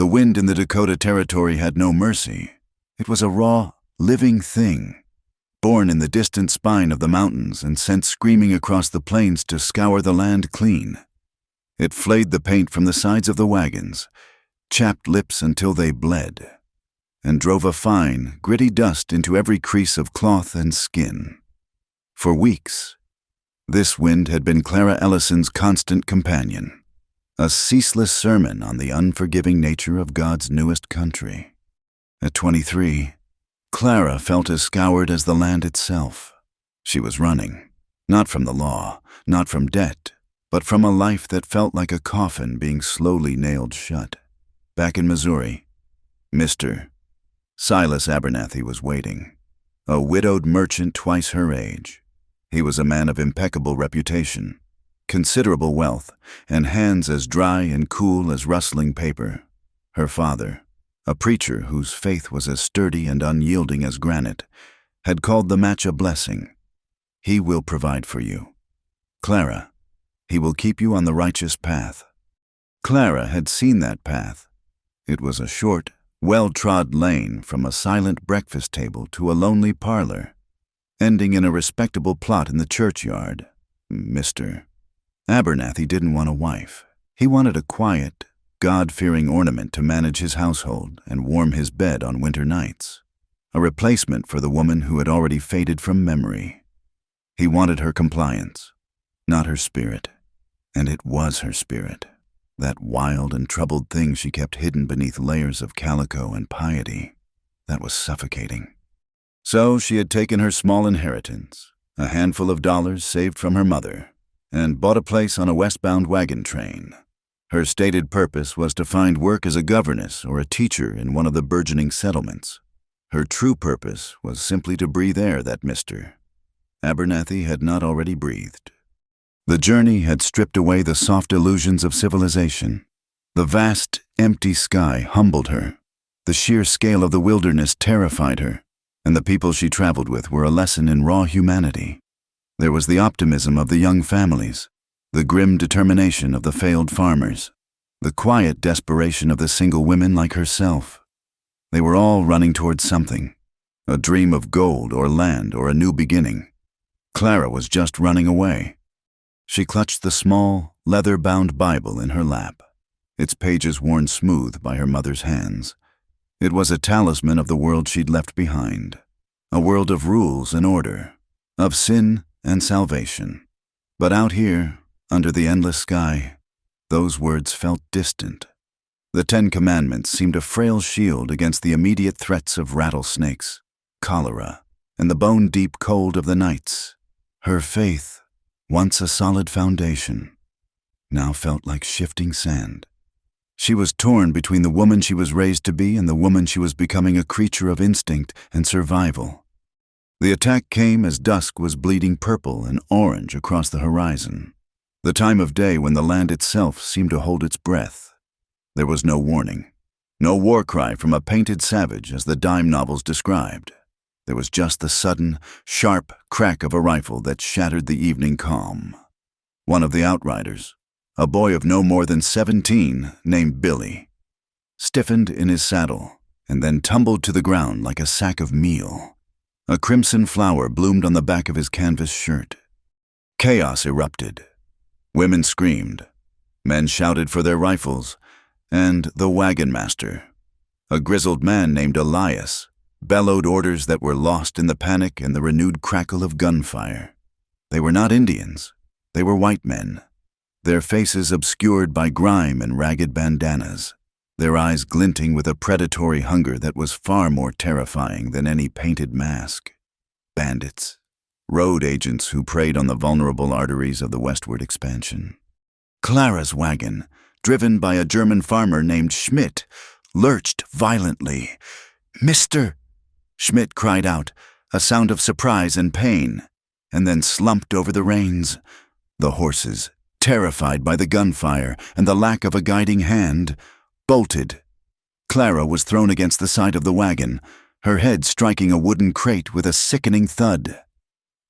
The wind in the Dakota Territory had no mercy. It was a raw, living thing, born in the distant spine of the mountains and sent screaming across the plains to scour the land clean. It flayed the paint from the sides of the wagons, chapped lips until they bled, and drove a fine, gritty dust into every crease of cloth and skin. For weeks, this wind had been Clara Ellison's constant companion, a ceaseless sermon on the unforgiving nature of God's newest country. At 23, Clara felt as scoured as the land itself. She was running, not from the law, not from debt, but from a life that felt like a coffin being slowly nailed shut. Back in Missouri, Mr. Silas Abernathy was waiting, a widowed merchant twice her age. He was a man of impeccable reputation, considerable wealth, and hands as dry and cool as rustling paper. Her father, a preacher whose faith was as sturdy and unyielding as granite, had called the match a blessing. He will provide for you. Clara, he will keep you on the righteous path. Clara had seen that path. It was a short, well-trod lane from a silent breakfast table to a lonely parlor, ending in a respectable plot in the churchyard. Mr. Abernathy didn't want a wife. He wanted a quiet, God-fearing ornament to manage his household and warm his bed on winter nights, a replacement for the woman who had already faded from memory. He wanted her compliance, not her spirit. And it was her spirit, that wild and troubled thing she kept hidden beneath layers of calico and piety, that was suffocating. So she had taken her small inheritance, a handful of dollars saved from her mother, and bought a place on a westbound wagon train. Her stated purpose was to find work as a governess or a teacher in one of the burgeoning settlements. Her true purpose was simply to breathe air that Mr. Abernathy had not already breathed. The journey had stripped away the soft illusions of civilization. The vast, empty sky humbled her. The sheer scale of the wilderness terrified her, and the people she traveled with were a lesson in raw humanity. There was the optimism of the young families, the grim determination of the failed farmers, the quiet desperation of the single women like herself. They were all running towards something, a dream of gold or land or a new beginning. Clara was just running away. She clutched the small, leather-bound Bible in her lap, its pages worn smooth by her mother's hands. It was a talisman of the world she'd left behind, a world of rules and order, of sin and salvation. But out here, under the endless sky, those words felt distant. The 10 Commandments seemed a frail shield against the immediate threats of rattlesnakes, cholera, and the bone-deep cold of the nights. Her faith, once a solid foundation, now felt like shifting sand. She was torn between the woman she was raised to be and the woman she was becoming, a creature of instinct and survival. The attack came as dusk was bleeding purple and orange across the horizon, the time of day when the land itself seemed to hold its breath. There was no warning, no war cry from a painted savage as the dime novels described. There was just the sudden, sharp crack of a rifle that shattered the evening calm. One of the outriders, a boy of no more than 17 named Billy, stiffened in his saddle and then tumbled to the ground like a sack of meal. A crimson flower bloomed on the back of his canvas shirt. Chaos erupted. Women screamed. Men shouted for their rifles, and the wagon master, a grizzled man named Elias, bellowed orders that were lost in the panic and the renewed crackle of gunfire. They were not Indians. They were white men, their faces obscured by grime and ragged bandanas, their eyes glinting with a predatory hunger that was far more terrifying than any painted mask. Bandits, road agents who preyed on the vulnerable arteries of the westward expansion. Clara's wagon, driven by a German farmer named Schmidt, lurched violently. "Mr. Schmidt cried out, a sound of surprise and pain, and then slumped over the reins. The horses, terrified by the gunfire and the lack of a guiding hand, bolted. Clara was thrown against the side of the wagon, her head striking a wooden crate with a sickening thud.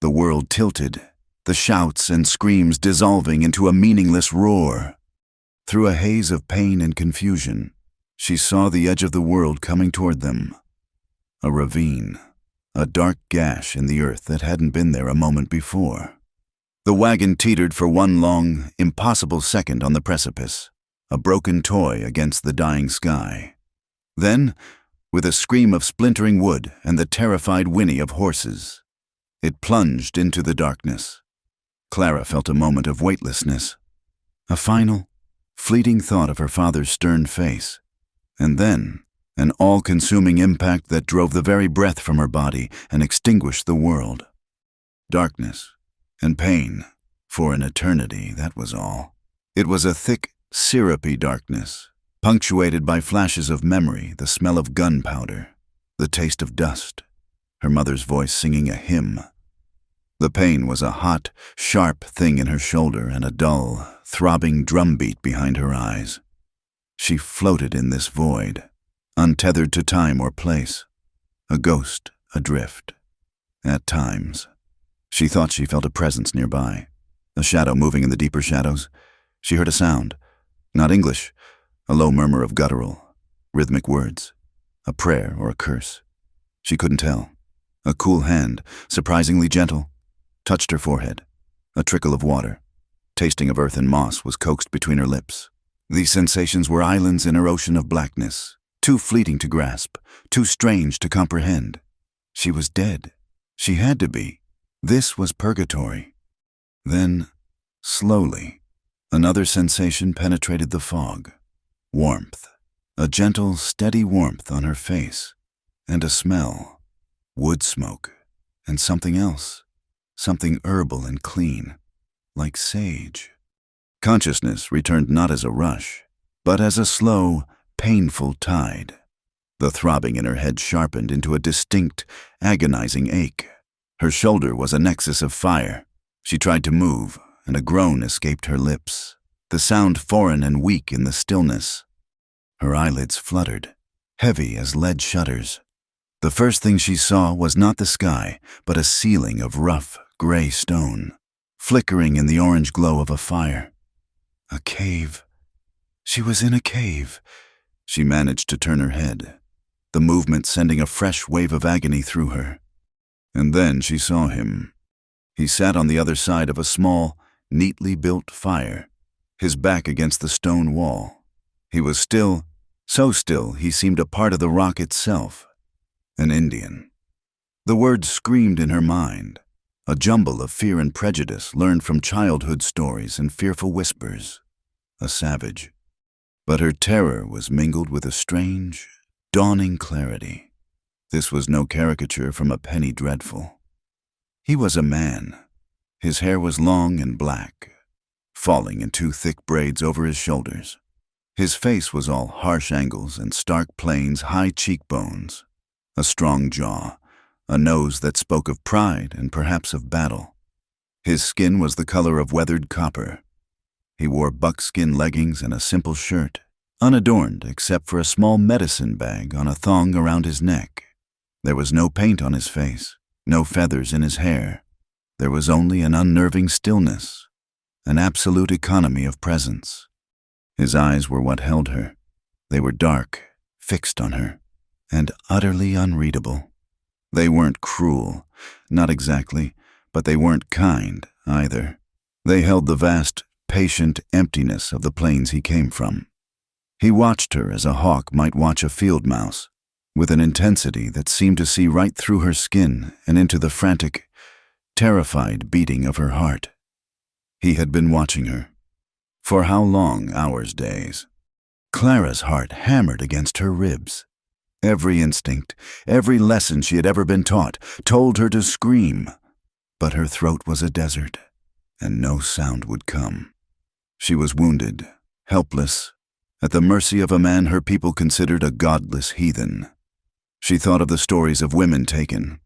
The world tilted, the shouts and screams dissolving into a meaningless roar. Through a haze of pain and confusion, she saw the edge of the world coming toward them. A ravine, a dark gash in the earth that hadn't been there a moment before. The wagon teetered for one long, impossible second on the precipice, a broken toy against the dying sky. Then, with a scream of splintering wood and the terrified whinny of horses, it plunged into the darkness. Clara felt a moment of weightlessness, a final, fleeting thought of her father's stern face, and then an all-consuming impact that drove the very breath from her body and extinguished the world. Darkness and pain, for an eternity, that was all. It was a thick, syrupy darkness, punctuated by flashes of memory, the smell of gunpowder, the taste of dust, her mother's voice singing a hymn. The pain was a hot, sharp thing in her shoulder and a dull, throbbing drumbeat behind her eyes. She floated in this void, untethered to time or place, a ghost adrift. At times, she thought she felt a presence nearby, a shadow moving in the deeper shadows. She heard a sound, not English, a low murmur of guttural, rhythmic words, a prayer or a curse. She couldn't tell. A cool hand, surprisingly gentle, touched her forehead. A trickle of water, tasting of earth and moss, was coaxed between her lips. These sensations were islands in her ocean of blackness, too fleeting to grasp, too strange to comprehend. She was dead. She had to be. This was purgatory. Then, slowly, another sensation penetrated the fog. Warmth. A gentle, steady warmth on her face. And a smell. Wood smoke. And something else. Something herbal and clean. Like sage. Consciousness returned not as a rush, but as a slow, painful tide. The throbbing in her head sharpened into a distinct, agonizing ache. Her shoulder was a nexus of fire. She tried to move, and a groan escaped her lips, the sound foreign and weak in the stillness. Her eyelids fluttered, heavy as lead shutters. The first thing she saw was not the sky, but a ceiling of rough, gray stone, flickering in the orange glow of a fire. A cave. She was in a cave. She managed to turn her head, the movement sending a fresh wave of agony through her. And then she saw him. He sat on the other side of a small, neatly built fire, his back against the stone wall. He was still, so still he seemed a part of the rock itself. An Indian. The words screamed in her mind, a jumble of fear and prejudice learned from childhood stories and fearful whispers. A savage. But her terror was mingled with a strange, dawning clarity. This was no caricature from a penny dreadful. He was a man. His hair was long and black, falling in two thick braids over his shoulders. His face was all harsh angles and stark planes, high cheekbones, a strong jaw, a nose that spoke of pride and perhaps of battle. His skin was the color of weathered copper. He wore buckskin leggings and a simple shirt, unadorned except for a small medicine bag on a thong around his neck. There was no paint on his face, no feathers in his hair. There was only an unnerving stillness, an absolute economy of presence. His eyes were what held her. They were dark, fixed on her, and utterly unreadable. They weren't cruel, not exactly, but they weren't kind either. They held the vast, patient emptiness of the plains he came from. He watched her as a hawk might watch a field mouse, with an intensity that seemed to see right through her skin and into the frantic, terrified beating of her heart. He had been watching her. For how long? Hours, days. Clara's heart hammered against her ribs. Every instinct, every lesson she had ever been taught, told her to scream. But her throat was a desert, and no sound would come. She was wounded, helpless, at the mercy of a man her people considered a godless heathen. She thought of the stories of women taken,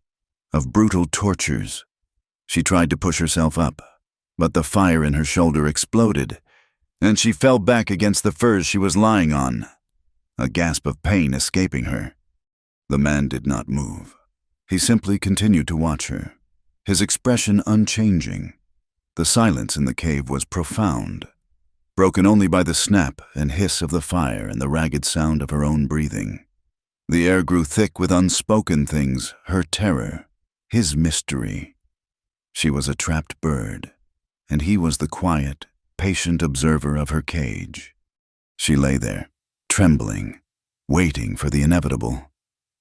of brutal tortures. She tried to push herself up, but the fire in her shoulder exploded, and she fell back against the furs she was lying on, a gasp of pain escaping her. The man did not move. He simply continued to watch her, his expression unchanging. The silence in the cave was profound. broken only by the snap and hiss of the fire and the ragged sound of her own breathing. The air grew thick with unspoken things, her terror, his mystery. She was a trapped bird, and he was the quiet, patient observer of her cage. She lay there, trembling, waiting for the inevitable,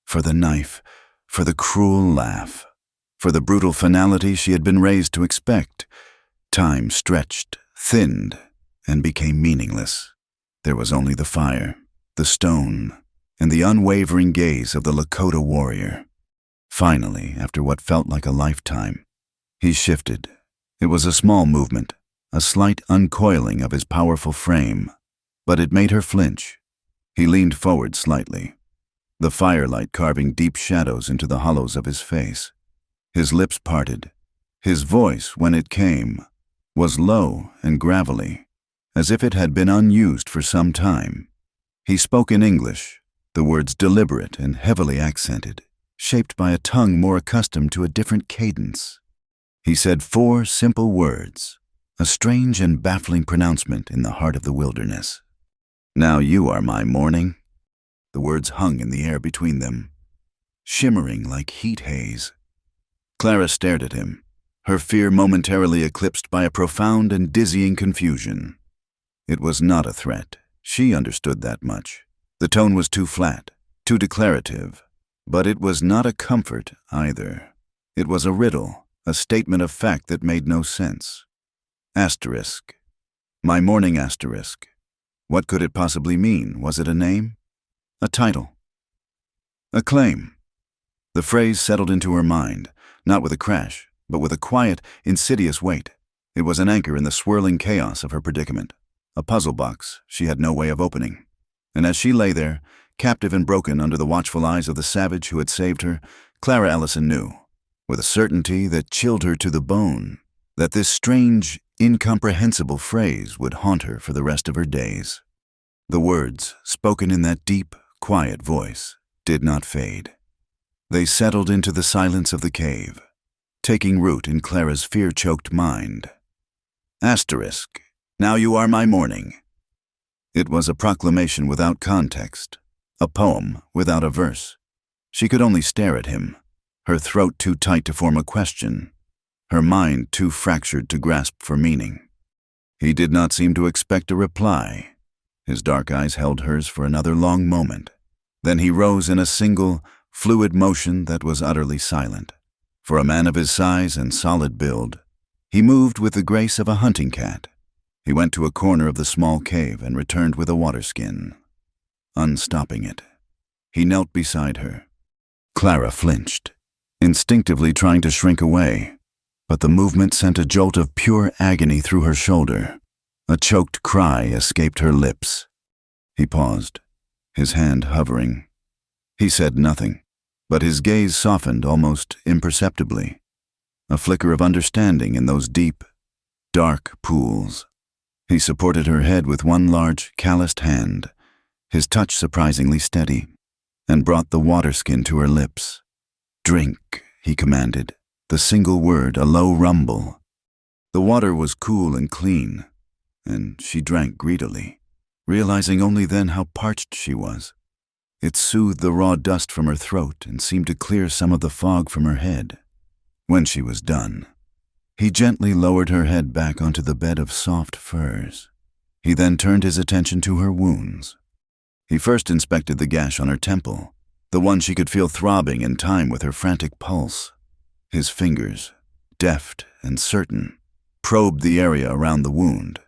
for the knife, for the cruel laugh, for the brutal finality she had been raised to expect. Time stretched, thinned, and became meaningless. There was only the fire, the stone, and the unwavering gaze of the Lakota warrior. Finally, after what felt like a lifetime, he shifted. It was a small movement, a slight uncoiling of his powerful frame, but it made her flinch. He leaned forward slightly, the firelight carving deep shadows into the hollows of his face. His lips parted. His voice, when it came, was low and gravelly, as if it had been unused for some time. He spoke in English, the words deliberate and heavily accented, shaped by a tongue more accustomed to a different cadence. He said 4 simple words, a strange and baffling pronouncement in the heart of the wilderness. "Now you are my morning." The words hung in the air between them, shimmering like heat haze. Clara stared at him, her fear momentarily eclipsed by a profound and dizzying confusion. It was not a threat. She understood that much. The tone was too flat, too declarative, but it was not a comfort either. It was a riddle, a statement of fact that made no sense. Asterisk. My morning asterisk. What could it possibly mean? Was it a name? A title? A claim? The phrase settled into her mind, not with a crash, but with a quiet, insidious weight. It was an anchor in the swirling chaos of her predicament, a puzzle box she had no way of opening. And as she lay there, captive and broken under the watchful eyes of the savage who had saved her, Clara Ellison knew, with a certainty that chilled her to the bone, that this strange, incomprehensible phrase would haunt her for the rest of her days. The words, spoken in that deep, quiet voice, did not fade. They settled into the silence of the cave, taking root in Clara's fear-choked mind. Asterisk. Now you are my morning. It was a proclamation without context, a poem without a verse. She could only stare at him, her throat too tight to form a question, her mind too fractured to grasp for meaning. He did not seem to expect a reply. His dark eyes held hers for another long moment. Then he rose in a single, fluid motion that was utterly silent. For a man of his size and solid build, he moved with the grace of a hunting cat. He went to a corner of the small cave and returned with a water skin. Unstopping it, he knelt beside her. Clara flinched, instinctively trying to shrink away, but the movement sent a jolt of pure agony through her shoulder. A choked cry escaped her lips. He paused, his hand hovering. He said nothing, but his gaze softened almost imperceptibly, a flicker of understanding in those deep, dark pools. He supported her head with one large, calloused hand, his touch surprisingly steady, and brought the water skin to her lips. "Drink," he commanded, the single word a low rumble. The water was cool and clean, and she drank greedily, realizing only then how parched she was. It soothed the raw dust from her throat and seemed to clear some of the fog from her head. When she was done, he gently lowered her head back onto the bed of soft furs. He then turned his attention to her wounds. He first inspected the gash on her temple, the one she could feel throbbing in time with her frantic pulse. His fingers, deft and certain, probed the area around the wound,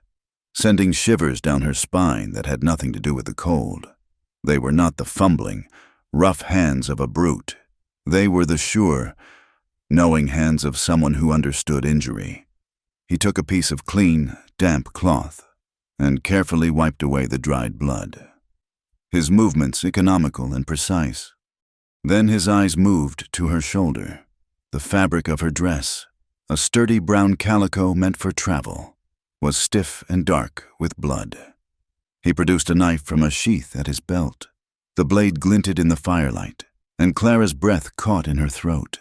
sending shivers down her spine that had nothing to do with the cold. They were not the fumbling, rough hands of a brute. They were the sure, knowing hands of someone who understood injury. He took a piece of clean, damp cloth and carefully wiped away the dried blood. His movements economical and precise. Then his eyes moved to her shoulder, the fabric of her dress, a sturdy brown calico meant for travel, was stiff and dark with blood. He produced a knife from a sheath at his belt. The blade glinted in the firelight, and Clara's breath caught in her throat.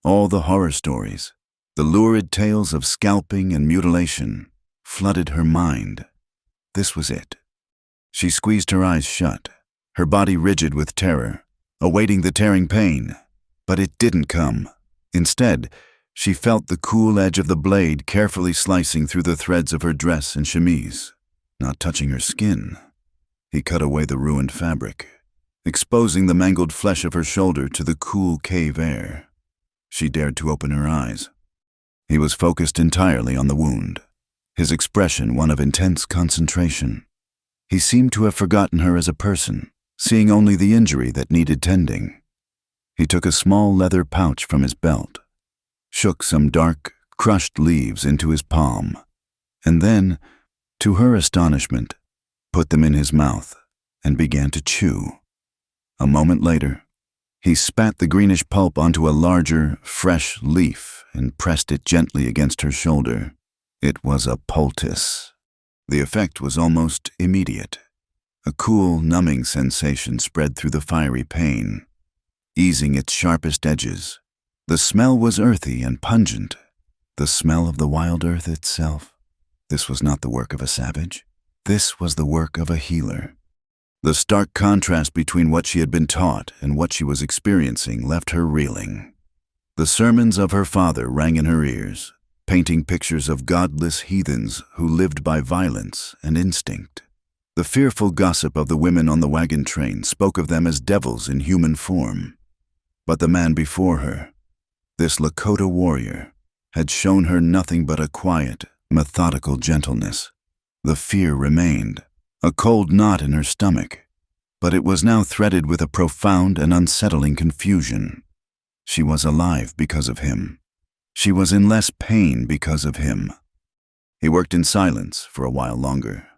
All the horror stories, the lurid tales of scalping and mutilation, flooded her mind. This was it. She squeezed her eyes shut, her body rigid with terror, awaiting the tearing pain. But it didn't come. Instead, she felt the cool edge of the blade carefully slicing through the threads of her dress and chemise, not touching her skin. He cut away the ruined fabric, exposing the mangled flesh of her shoulder to the cool cave air. She dared to open her eyes. He was focused entirely on the wound, his expression one of intense concentration. He seemed to have forgotten her as a person, seeing only the injury that needed tending. He took a small leather pouch from his belt, shook some dark, crushed leaves into his palm, and then, to her astonishment, put them in his mouth and began to chew. A moment later, he spat the greenish pulp onto a larger, fresh leaf and pressed it gently against her shoulder. It was a poultice. The effect was almost immediate. A cool, numbing sensation spread through the fiery pain, easing its sharpest edges. The smell was earthy and pungent, the smell of the wild earth itself. This was not the work of a savage. This was the work of a healer. The stark contrast between what she had been taught and what she was experiencing left her reeling. The sermons of her father rang in her ears, painting pictures of godless heathens who lived by violence and instinct. The fearful gossip of the women on the wagon train spoke of them as devils in human form. But the man before her, this Lakota warrior, had shown her nothing but a quiet, methodical gentleness. The fear remained, a cold knot in her stomach, but it was now threaded with a profound and unsettling confusion. She was alive because of him. She was in less pain because of him. He worked in silence for a while longer,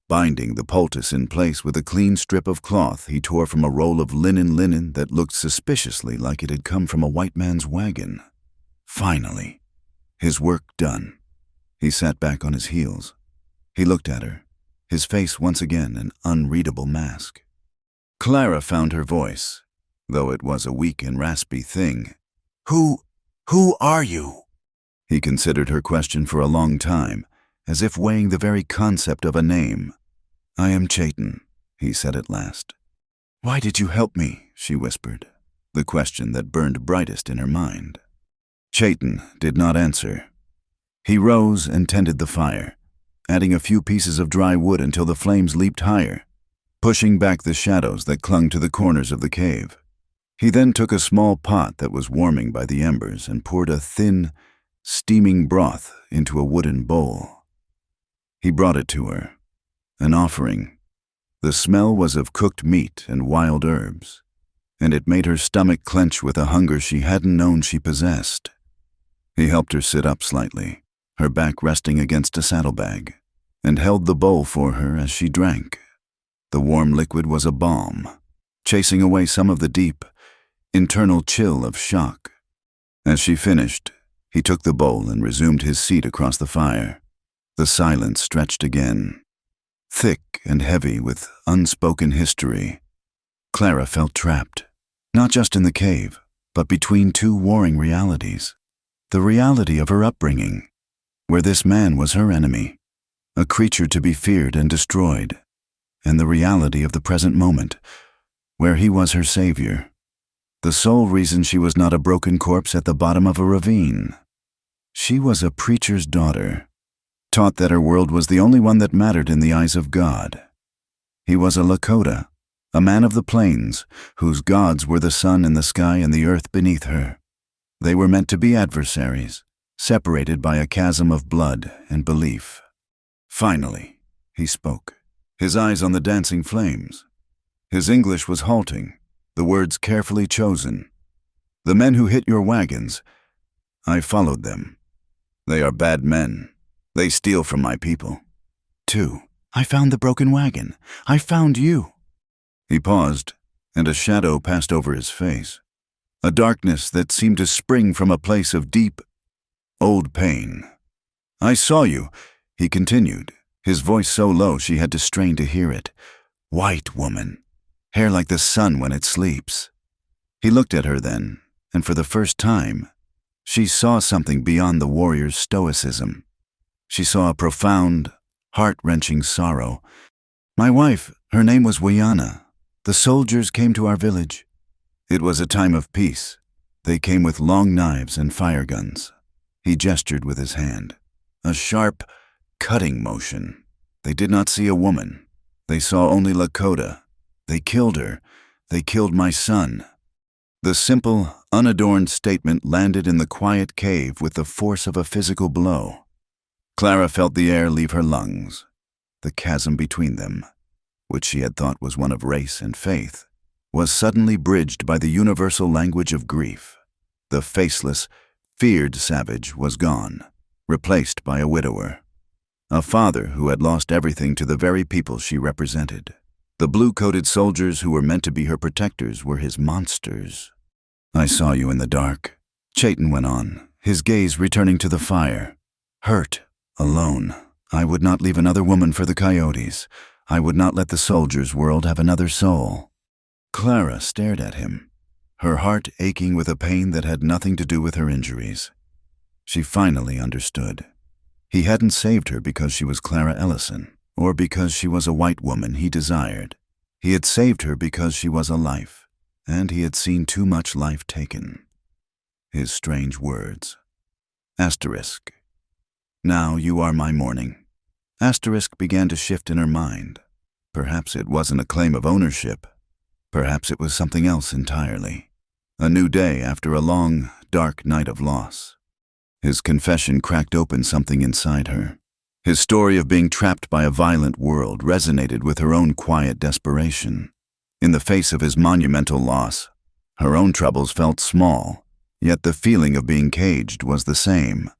binding the poultice in place with a clean strip of cloth he tore from a roll of linen that looked suspiciously like it had come from a white man's wagon. Finally, his work done, he sat back on his heels. He looked at her, his face once again an unreadable mask. Clara found her voice, though it was a weak and raspy thing. Who are you?" He considered her question for a long time, as if weighing the very concept of a name. "I am Chayton," he said at last. "Why did you help me?" she whispered, the question that burned brightest in her mind. Chayton did not answer. He rose and tended the fire, adding a few pieces of dry wood until the flames leaped higher, pushing back the shadows that clung to the corners of the cave. He then took a small pot that was warming by the embers and poured a thin, steaming broth into a wooden bowl. He brought it to her, an offering. The smell was of cooked meat and wild herbs, and it made her stomach clench with a hunger she hadn't known she possessed. He helped her sit up slightly, her back resting against a saddlebag, and held the bowl for her as she drank. The warm liquid was a balm, chasing away some of the deep, internal chill of shock. As she finished, he took the bowl and resumed his seat across the fire. The silence stretched again, thick and heavy with unspoken history. Clara felt trapped, not just in the cave, but between two warring realities. The reality of her upbringing, where this man was her enemy, a creature to be feared and destroyed, and the reality of the present moment, where he was her savior, the sole reason she was not a broken corpse at the bottom of a ravine. She was a preacher's daughter, taught that her world was the only one that mattered in the eyes of God. He was a Lakota, a man of the plains, whose gods were the sun in the sky and the earth beneath her. They were meant to be adversaries, separated by a chasm of blood and belief. Finally, he spoke, his eyes on the dancing flames. His English was halting, the words carefully chosen. "The men who hit your wagons, I followed them. They are bad men. They steal from my people. 2. I found the broken wagon. I found you." He paused, and a shadow passed over his face, a darkness that seemed to spring from a place of deep, old pain. "I saw you," he continued, his voice so low she had to strain to hear it. "White woman, hair like the sun when it sleeps." He looked at her then, and for the first time, she saw something beyond the warrior's stoicism. She saw a profound, heart-wrenching sorrow. "My wife, her name was Wiana. The soldiers came to our village. It was a time of peace. They came with long knives and fire guns." He gestured with his hand. A sharp, cutting motion. "They did not see a woman. They saw only Lakota. They killed her. They killed my son." The simple, unadorned statement landed in the quiet cave with the force of a physical blow. Clara felt the air leave her lungs. The chasm between them, which she had thought was one of race and faith, was suddenly bridged by the universal language of grief. The faceless, feared savage was gone, replaced by a widower. A father who had lost everything to the very people she represented. The blue-coated soldiers who were meant to be her protectors were his monsters. "I saw you in the dark," Chayton went on, his gaze returning to the fire. "Hurt, alone. I would not leave another woman for the coyotes. I would not let the soldiers' world have another soul." Clara stared at him, her heart aching with a pain that had nothing to do with her injuries. She finally understood. He hadn't saved her because she was Clara Ellison, or because she was a white woman he desired. He had saved her because she was a life, and he had seen too much life taken. His strange words. Asterisk. "Now you are my morning." Asterisk began to shift in her mind. Perhaps it wasn't a claim of ownership. Perhaps it was something else entirely. A new day after a long, dark night of loss. His confession cracked open something inside her. His story of being trapped by a violent world resonated with her own quiet desperation. In the face of his monumental loss, her own troubles felt small, yet the feeling of being caged was the same.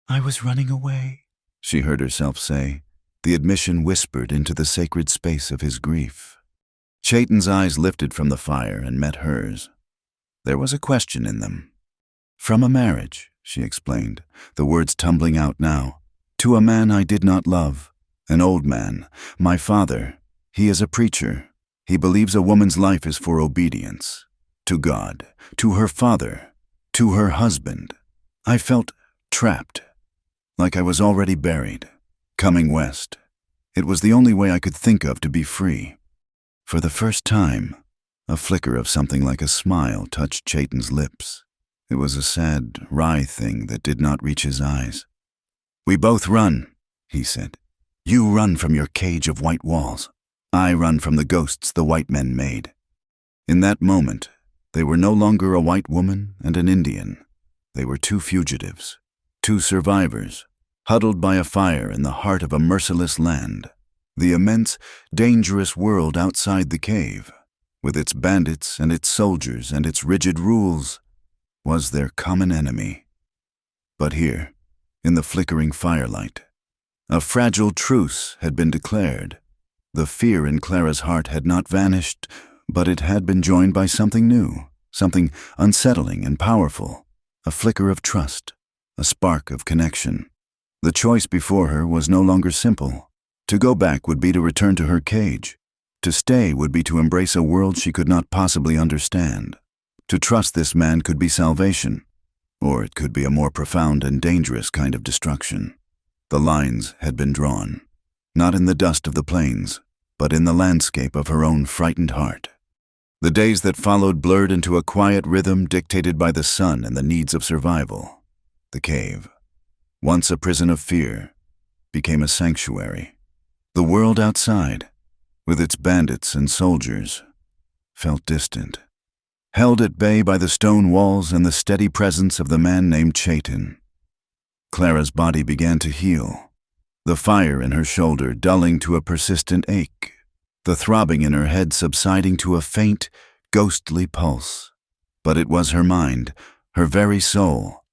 "I was running away," she heard herself say, the admission whispered into the sacred space of his grief. Chayton's eyes lifted from the fire and met hers. There was a question in them. "From a marriage," she explained, the words tumbling out now, "to a man I did not love, an old man, my father. He is a preacher. He believes a woman's life is for obedience. To God, to her father, to her husband. I felt trapped, like I was already buried, coming west. It was the only way I could think of to be free." For the first time, a flicker of something like a smile touched Chayton's lips. It was a sad, wry thing that did not reach his eyes. "We both run," he said. "You run from your cage of white walls. I run from the ghosts the white men made." In that moment, they were no longer a white woman and an Indian. They were two fugitives, two survivors, huddled by a fire in the heart of a merciless land. The immense, dangerous world outside the cave, with its bandits and its soldiers and its rigid rules, was their common enemy. But here, in the flickering firelight, a fragile truce had been declared. The fear in Clara's heart had not vanished, but it had been joined by something new, something unsettling and powerful, a flicker of trust, a spark of connection. The choice before her was no longer simple. To go back would be to return to her cage. To stay would be to embrace a world she could not possibly understand. To trust this man could be salvation, or it could be a more profound and dangerous kind of destruction. The lines had been drawn, not in the dust of the plains, but in the landscape of her own frightened heart. The days that followed blurred into a quiet rhythm dictated by the sun and the needs of survival. The cave, once a prison of fear, became a sanctuary. The world outside, with its bandits and soldiers, felt distant, held at bay by the stone walls and the steady presence of the man named Chayton. Clara's body began to heal, the fire in her shoulder dulling to a persistent ache, the throbbing in her head subsiding to a faint, ghostly pulse. But it was her mind, her very soul,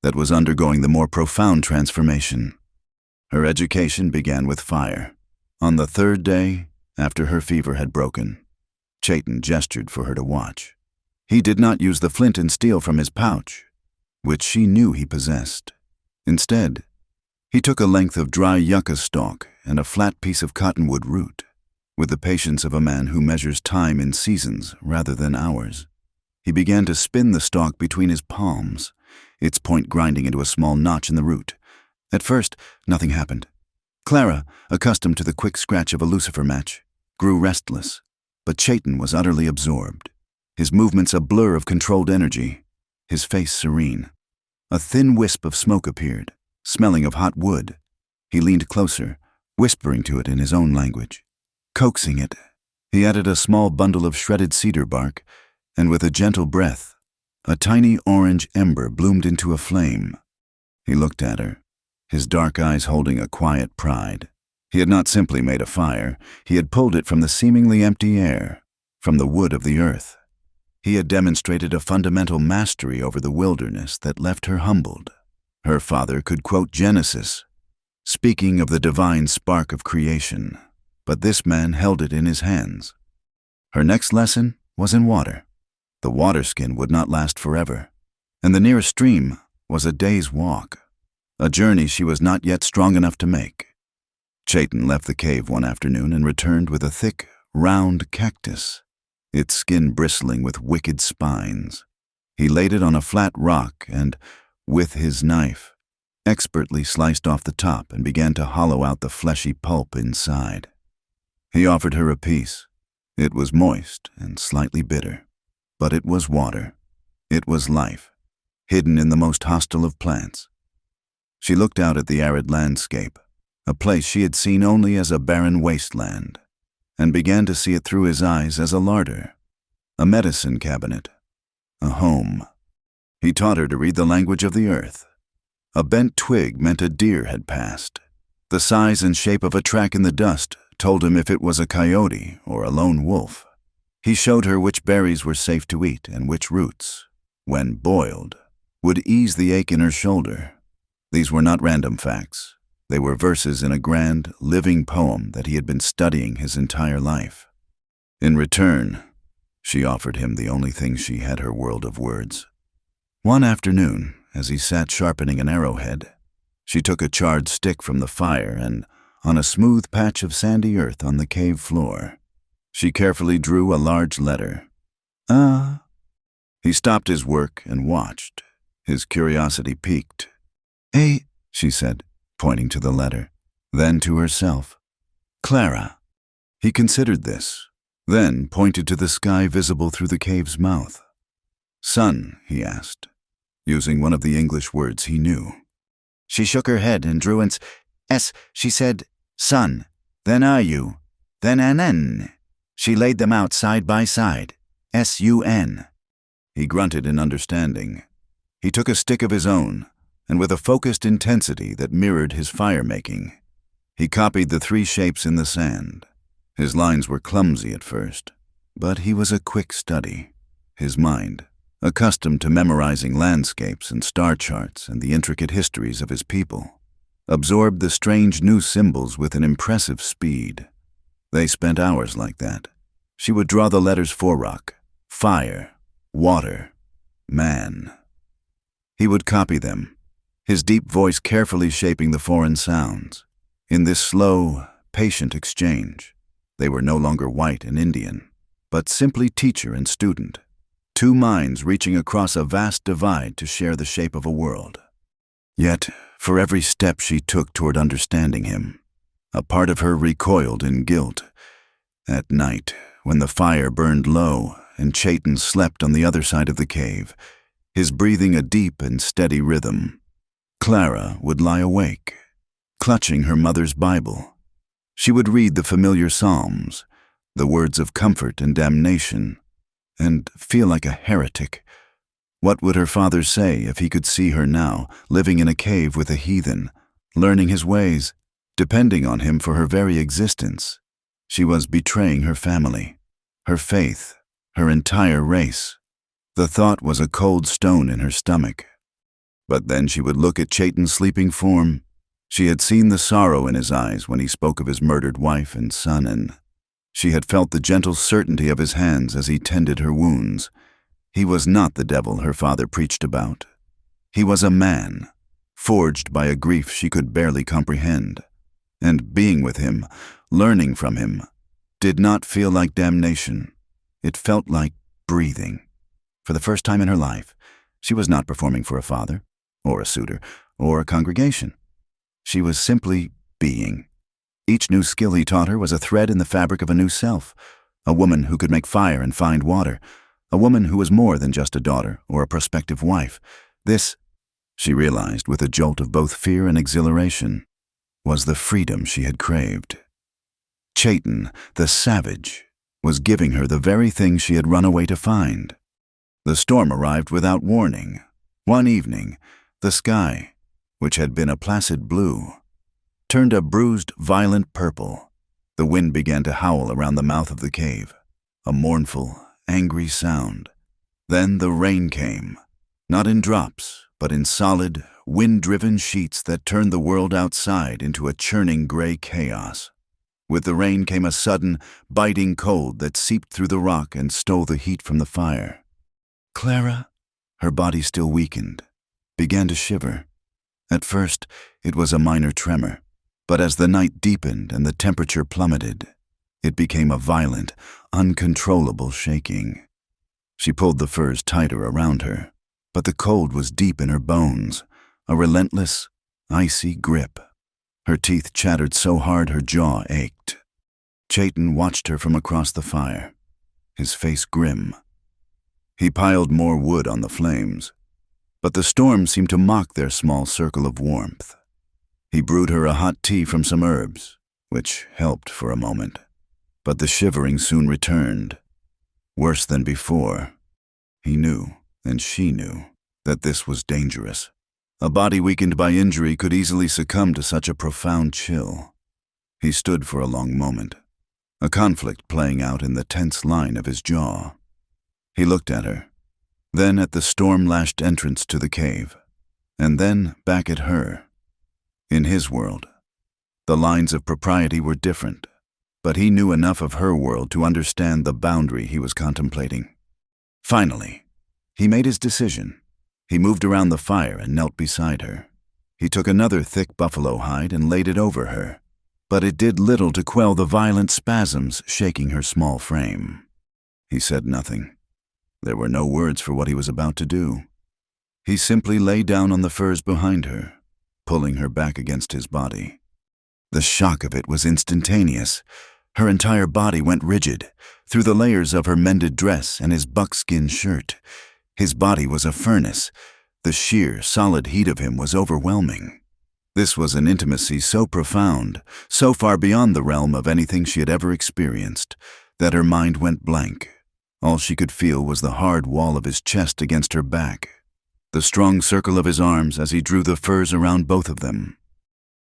that was undergoing the more profound transformation. Her education began with fire. On the third day, after her fever had broken, Chayton gestured for her to watch. He did not use the flint and steel from his pouch, which she knew he possessed. Instead, he took a length of dry yucca stalk and a flat piece of cottonwood root, with the patience of a man who measures time in seasons rather than hours. He began to spin the stalk between his palms, its point grinding into a small notch in the root. At first, nothing happened. Clara, accustomed to the quick scratch of a lucifer match, grew restless, but Chayton was utterly absorbed, his movements a blur of controlled energy, his face serene. A thin wisp of smoke appeared, smelling of hot wood. He leaned closer, whispering to it in his own language. Coaxing it, he added a small bundle of shredded cedar bark, and with a gentle breath, a tiny orange ember bloomed into a flame. He looked at her, his dark eyes holding a quiet pride. He had not simply made a fire, he had pulled it from the seemingly empty air, from the wood of the earth. He had demonstrated a fundamental mastery over the wilderness that left her humbled. Her father could quote Genesis, speaking of the divine spark of creation, but this man held it in his hands. Her next lesson was in water. The water skin would not last forever, and the nearest stream was a day's walk, a journey she was not yet strong enough to make. Chayton left the cave one afternoon and returned with a thick, round cactus, its skin bristling with wicked spines. He laid it on a flat rock and, with his knife, expertly sliced off the top and began to hollow out the fleshy pulp inside. He offered her a piece. It was moist and slightly bitter, but it was water. It was life, hidden in the most hostile of plants. She looked out at the arid landscape, a place she had seen only as a barren wasteland, and began to see it through his eyes as a larder, a medicine cabinet, a home. He taught her to read the language of the earth. A bent twig meant a deer had passed. The size and shape of a track in the dust told him if it was a coyote or a lone wolf. He showed her which berries were safe to eat and which roots, when boiled, would ease the ache in her shoulder. These were not random facts. They were verses in a grand, living poem that he had been studying his entire life. In return, she offered him the only thing she had, her world of words. One afternoon, as he sat sharpening an arrowhead, she took a charred stick from the fire and, on a smooth patch of sandy earth on the cave floor, she carefully drew a large letter. He stopped his work and watched, his curiosity piqued. "A," she said, pointing to the letter, then to herself. "Clara." He considered this, then pointed to the sky visible through the cave's mouth. "Sun," he asked, using one of the English words he knew. She shook her head and drew an S. She said, "Sun, then you, then an N." She laid them out side by side, S-U-N. He grunted in understanding. He took a stick of his own, and with a focused intensity that mirrored his fire-making, he copied the three shapes in the sand. His lines were clumsy at first, but he was a quick study. His mind, accustomed to memorizing landscapes and star charts and the intricate histories of his people, absorbed the strange new symbols with an impressive speed. They spent hours like that. She would draw the letters for rock, fire, water, man. He would copy them, his deep voice carefully shaping the foreign sounds. In this slow, patient exchange, they were no longer white and Indian, but simply teacher and student, two minds reaching across a vast divide to share the shape of a world. Yet, for every step she took toward understanding him, a part of her recoiled in guilt. At night, when the fire burned low and Chayton slept on the other side of the cave, his breathing a deep and steady rhythm, Clara would lie awake, clutching her mother's Bible. She would read the familiar Psalms, the words of comfort and damnation, and feel like a heretic. What would her father say if he could see her now, living in a cave with a heathen, learning his ways, depending on him for her very existence? She was betraying her family, her faith, her entire race. The thought was a cold stone in her stomach. But then she would look at Chayton's sleeping form. She had seen the sorrow in his eyes when he spoke of his murdered wife and son, and she had felt the gentle certainty of his hands as he tended her wounds. He was not the devil her father preached about. He was a man, forged by a grief she could barely comprehend. And being with him, learning from him, did not feel like damnation. It felt like breathing. For the first time in her life, she was not performing for a father, or a suitor, or a congregation. She was simply being. Each new skill he taught her was a thread in the fabric of a new self, a woman who could make fire and find water, a woman who was more than just a daughter or a prospective wife. This, she realized with a jolt of both fear and exhilaration, was the freedom she had craved. Chaitin, the savage, was giving her the very thing she had run away to find. The storm arrived without warning. One evening, the sky, which had been a placid blue, turned a bruised, violent purple. The wind began to howl around the mouth of the cave, a mournful, angry sound. Then the rain came, not in drops, but in solid, wind-driven sheets that turned the world outside into a churning gray chaos. With the rain came a sudden, biting cold that seeped through the rock and stole the heat from the fire. Clara, her body still weakened, began to shiver. At first, it was a minor tremor, but as the night deepened and the temperature plummeted, it became a violent, uncontrollable shaking. She pulled the furs tighter around her, but the cold was deep in her bones, a relentless, icy grip. Her teeth chattered so hard her jaw ached. Chaitin watched her from across the fire, his face grim. He piled more wood on the flames, but the storm seemed to mock their small circle of warmth. He brewed her a hot tea from some herbs, which helped for a moment, but the shivering soon returned. Worse than before. He knew, and she knew, that this was dangerous. A body weakened by injury could easily succumb to such a profound chill. He stood for a long moment, a conflict playing out in the tense line of his jaw. He looked at her, then at the storm-lashed entrance to the cave, and then back at her. In his world, the lines of propriety were different, but he knew enough of her world to understand the boundary he was contemplating. Finally, he made his decision. He moved around the fire and knelt beside her. He took another thick buffalo hide and laid it over her, but it did little to quell the violent spasms shaking her small frame. He said nothing. There were no words for what he was about to do. He simply lay down on the furs behind her, pulling her back against his body. The shock of it was instantaneous. Her entire body went rigid, through the layers of her mended dress and his buckskin shirt. His body was a furnace. The sheer, solid heat of him was overwhelming. This was an intimacy so profound, so far beyond the realm of anything she had ever experienced, that her mind went blank. All she could feel was the hard wall of his chest against her back, the strong circle of his arms as he drew the furs around both of them.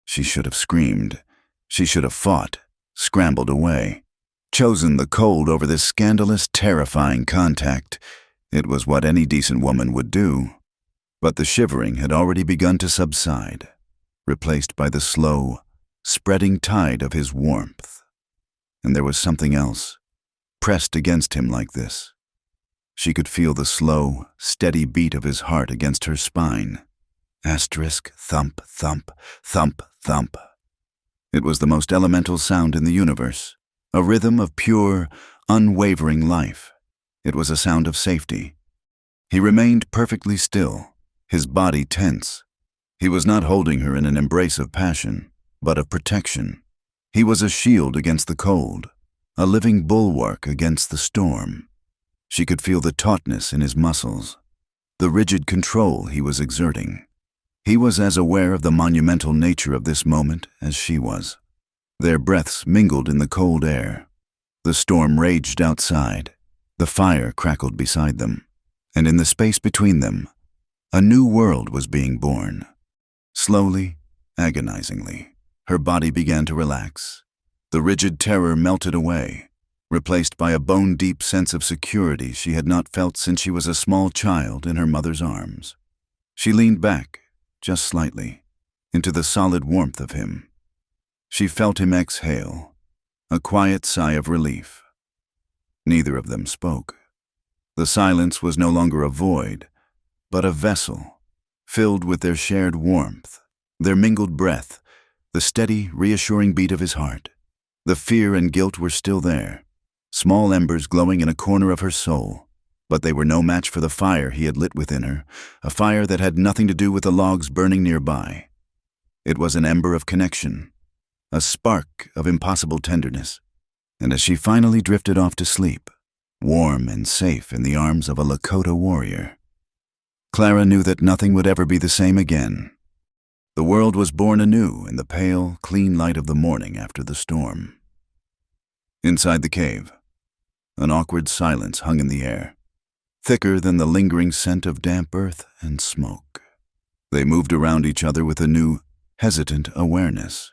She should have screamed. She should have fought, scrambled away, chosen the cold over this scandalous, terrifying contact. It was what any decent woman would do. But the shivering had already begun to subside, replaced by the slow, spreading tide of his warmth. And there was something else, pressed against him like this. She could feel the slow, steady beat of his heart against her spine. Asterisk, thump, thump, thump, thump. It was the most elemental sound in the universe, a rhythm of pure, unwavering life. It was a sound of safety. He remained perfectly still, his body tense. He was not holding her in an embrace of passion, but of protection. He was a shield against the cold, a living bulwark against the storm. She could feel the tautness in his muscles, the rigid control he was exerting. He was as aware of the monumental nature of this moment as she was. Their breaths mingled in the cold air. The storm raged outside. The fire crackled beside them, and in the space between them, a new world was being born. Slowly, agonizingly, her body began to relax. The rigid terror melted away, replaced by a bone-deep sense of security she had not felt since she was a small child in her mother's arms. She leaned back, just slightly, into the solid warmth of him. She felt him exhale, a quiet sigh of relief. Neither of them spoke. The silence was no longer a void, but a vessel, filled with their shared warmth, their mingled breath, the steady, reassuring beat of his heart. The fear and guilt were still there, small embers glowing in a corner of her soul, but they were no match for the fire he had lit within her, a fire that had nothing to do with the logs burning nearby. It was an ember of connection, a spark of impossible tenderness. And as she finally drifted off to sleep, warm and safe in the arms of a Lakota warrior, Clara knew that nothing would ever be the same again. The world was born anew in the pale, clean light of the morning after the storm. Inside the cave, an awkward silence hung in the air, thicker than the lingering scent of damp earth and smoke. They moved around each other with a new, hesitant awareness.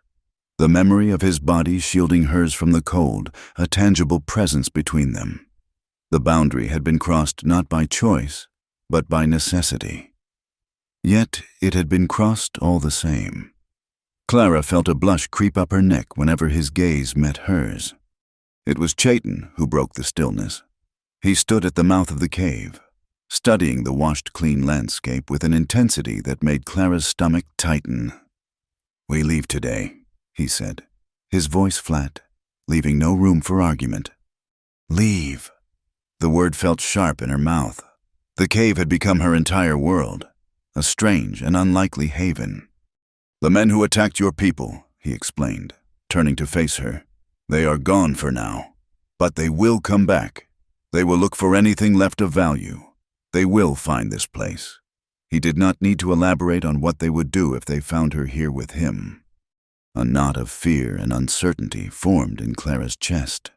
The memory of his body shielding hers from the cold, a tangible presence between them. The boundary had been crossed not by choice, but by necessity. Yet it had been crossed all the same. Clara felt a blush creep up her neck whenever his gaze met hers. It was Chayton who broke the stillness. He stood at the mouth of the cave, studying the washed clean landscape with an intensity that made Clara's stomach tighten. "We leave today," he said, his voice flat, leaving no room for argument. "Leave." The word felt sharp in her mouth. The cave had become her entire world, a strange and unlikely haven. "The men who attacked your people," he explained, turning to face her, "they are gone for now, but they will come back. They will look for anything left of value. They will find this place." He did not need to elaborate on what they would do if they found her here with him. A knot of fear and uncertainty formed in Clara's chest.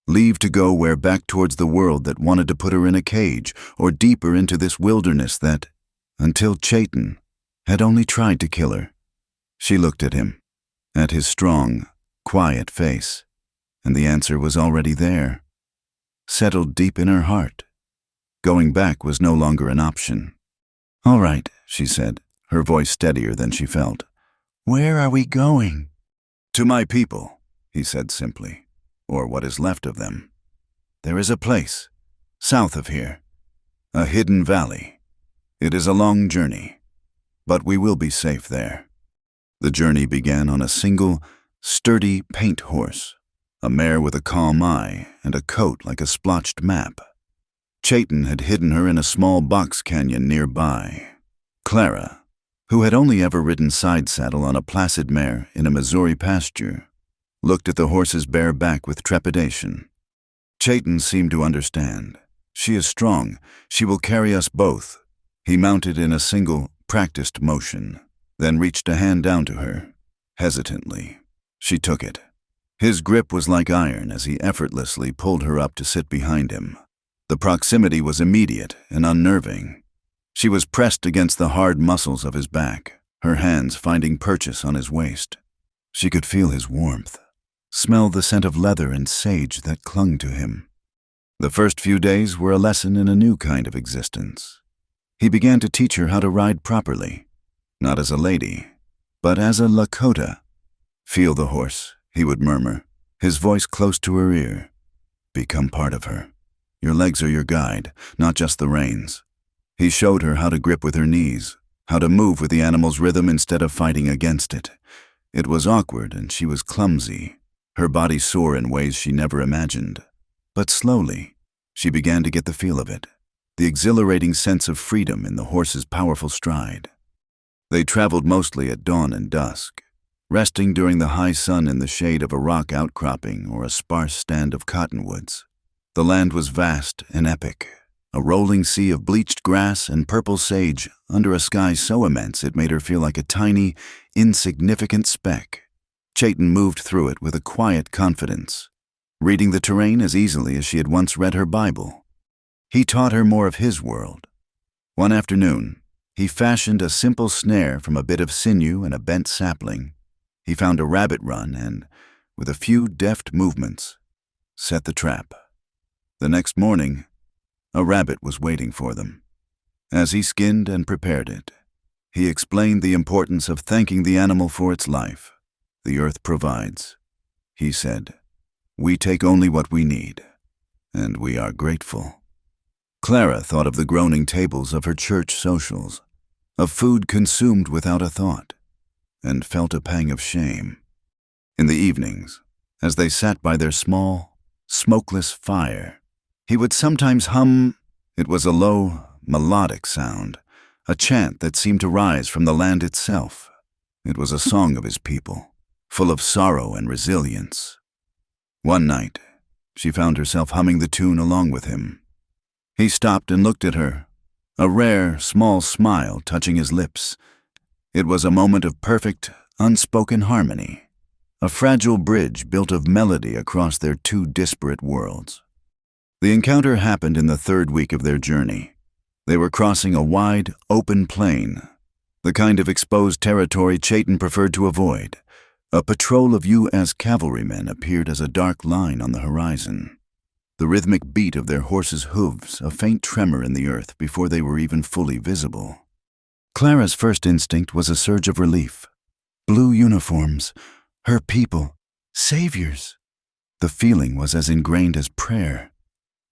Leave to go where? Back towards the world that wanted to put her in a cage, or deeper into this wilderness that, until Chayton, had only tried to kill her. She looked at him, at his strong, quiet face, and the answer was already there, settled deep in her heart. Going back was no longer an option. "All right," she said, her voice steadier than she felt. "Where are we going?" "To my people," he said simply, "or what is left of them. There is a place, south of here, a hidden valley. It is a long journey, but we will be safe there." The journey began on a single, sturdy paint horse, a mare with a calm eye and a coat like a splotched map. Chayton had hidden her in a small box canyon nearby. Clara, who had only ever ridden side saddle on a placid mare in a Missouri pasture, looked at the horse's bare back with trepidation. Chayton seemed to understand. "She is strong. She will carry us both." He mounted in a single, practiced motion, then reached a hand down to her. Hesitantly, she took it. His grip was like iron as he effortlessly pulled her up to sit behind him. The proximity was immediate and unnerving. She was pressed against the hard muscles of his back, her hands finding purchase on his waist. She could feel his warmth, smell the scent of leather and sage that clung to him. The first few days were a lesson in a new kind of existence. He began to teach her how to ride properly, not as a lady, but as a Lakota. "Feel the horse," he would murmur, his voice close to her ear. "Become part of her. Your legs are your guide, not just the reins." He showed her how to grip with her knees, how to move with the animal's rhythm instead of fighting against it. It was awkward and she was clumsy, her body sore in ways she never imagined. But slowly, she began to get the feel of it, the exhilarating sense of freedom in the horse's powerful stride. They traveled mostly at dawn and dusk, resting during the high sun in the shade of a rock outcropping or a sparse stand of cottonwoods. The land was vast and epic, a rolling sea of bleached grass and purple sage under a sky so immense it made her feel like a tiny, insignificant speck. Chayton moved through it with a quiet confidence, reading the terrain as easily as she had once read her Bible. He taught her more of his world. One afternoon, he fashioned a simple snare from a bit of sinew and a bent sapling. He found a rabbit run and, with a few deft movements, set the trap. The next morning, a rabbit was waiting for them. As he skinned and prepared it, he explained the importance of thanking the animal for its life. "The earth provides," he said. "We take only what we need, and we are grateful." Clara thought of the groaning tables of her church socials, of food consumed without a thought, and felt a pang of shame. In the evenings, as they sat by their small, smokeless fire, he would sometimes hum. It was a low, melodic sound, a chant that seemed to rise from the land itself. It was a song of his people, full of sorrow and resilience. One night, she found herself humming the tune along with him. He stopped and looked at her, a rare, small smile touching his lips. It was a moment of perfect, unspoken harmony, a fragile bridge built of melody across their two disparate worlds. The encounter happened in the third week of their journey. They were crossing a wide, open plain, the kind of exposed territory Chayton preferred to avoid. A patrol of U.S. cavalrymen appeared as a dark line on the horizon, the rhythmic beat of their horses' hooves a faint tremor in the earth before they were even fully visible. Clara's first instinct was a surge of relief. Blue uniforms, her people, saviors. The feeling was as ingrained as prayer.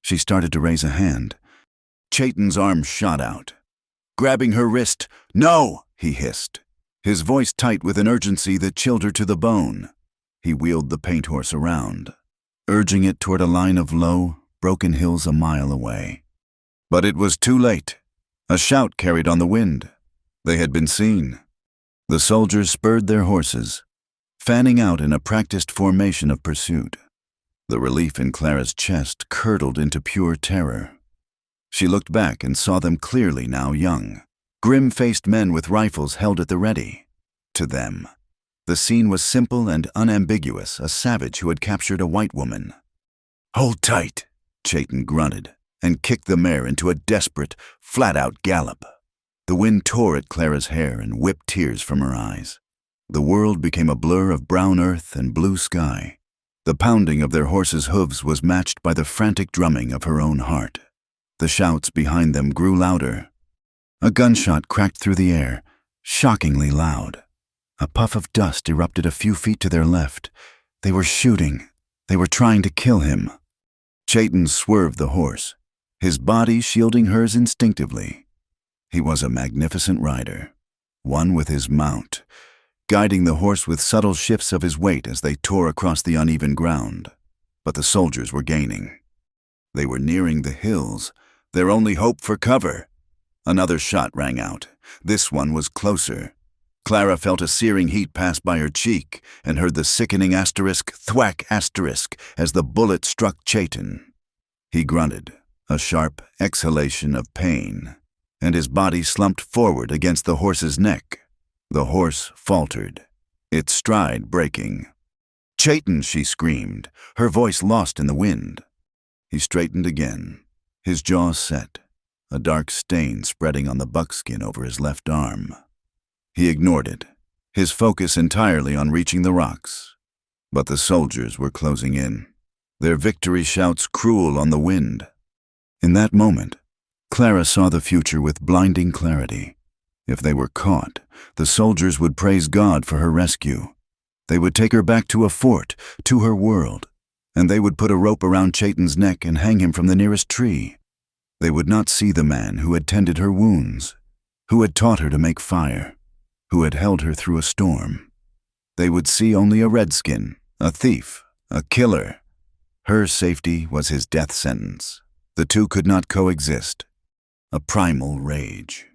She started to raise a hand. Chayton's arm shot out. Grabbing her wrist, "No!" he hissed, his voice tight with an urgency that chilled her to the bone. He wheeled the paint horse around, urging it toward a line of low, broken hills a mile away. But it was too late. A shout carried on the wind. They had been seen. The soldiers spurred their horses, fanning out in a practiced formation of pursuit. The relief in Clara's chest curdled into pure terror. She looked back and saw them clearly now young, grim-faced men with rifles held at the ready. To them, the scene was simple and unambiguous, a savage who had captured a white woman. "Hold tight," Chayton grunted, and kicked the mare into a desperate, flat-out gallop. The wind tore at Clara's hair and whipped tears from her eyes. The world became a blur of brown earth and blue sky. The pounding of their horses' hooves was matched by the frantic drumming of her own heart. The shouts behind them grew louder. A gunshot cracked through the air, shockingly loud. A puff of dust erupted a few feet to their left. They were shooting. They were trying to kill him. Chayton swerved the horse, his body shielding hers instinctively. He was a magnificent rider, one with his mount, guiding the horse with subtle shifts of his weight as they tore across the uneven ground. But the soldiers were gaining. They were nearing the hills, their only hope for cover. Another shot rang out. This one was closer. Clara felt a searing heat pass by her cheek and heard the sickening asterisk, thwack asterisk, as the bullet struck Chayton. He grunted, a sharp exhalation of pain, and his body slumped forward against the horse's neck. The horse faltered, its stride breaking. "Chayton!" she screamed, her voice lost in the wind. He straightened again, his jaw set, a dark stain spreading on the buckskin over his left arm. He ignored it, his focus entirely on reaching the rocks. But the soldiers were closing in, their victory shouts cruel on the wind. In that moment, Clara saw the future with blinding clarity. If they were caught, the soldiers would praise God for her rescue. They would take her back to a fort, to her world, and they would put a rope around Chayton's neck and hang him from the nearest tree. They would not see the man who had tended her wounds, who had taught her to make fire, who had held her through a storm. They would see only a redskin, a thief, a killer. Her safety was his death sentence. The two could not coexist. A primal rage,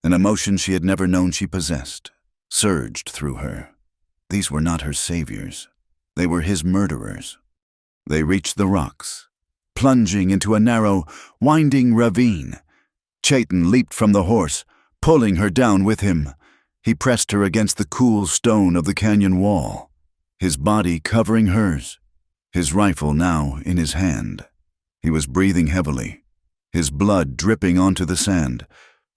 an emotion she had never known she possessed, surged through her. These were not her saviors. They were his murderers. They reached the rocks, plunging into a narrow, winding ravine. Chayton leaped from the horse, pulling her down with him. He pressed her against the cool stone of the canyon wall, his body covering hers, his rifle now in his hand. He was breathing heavily, his blood dripping onto the sand.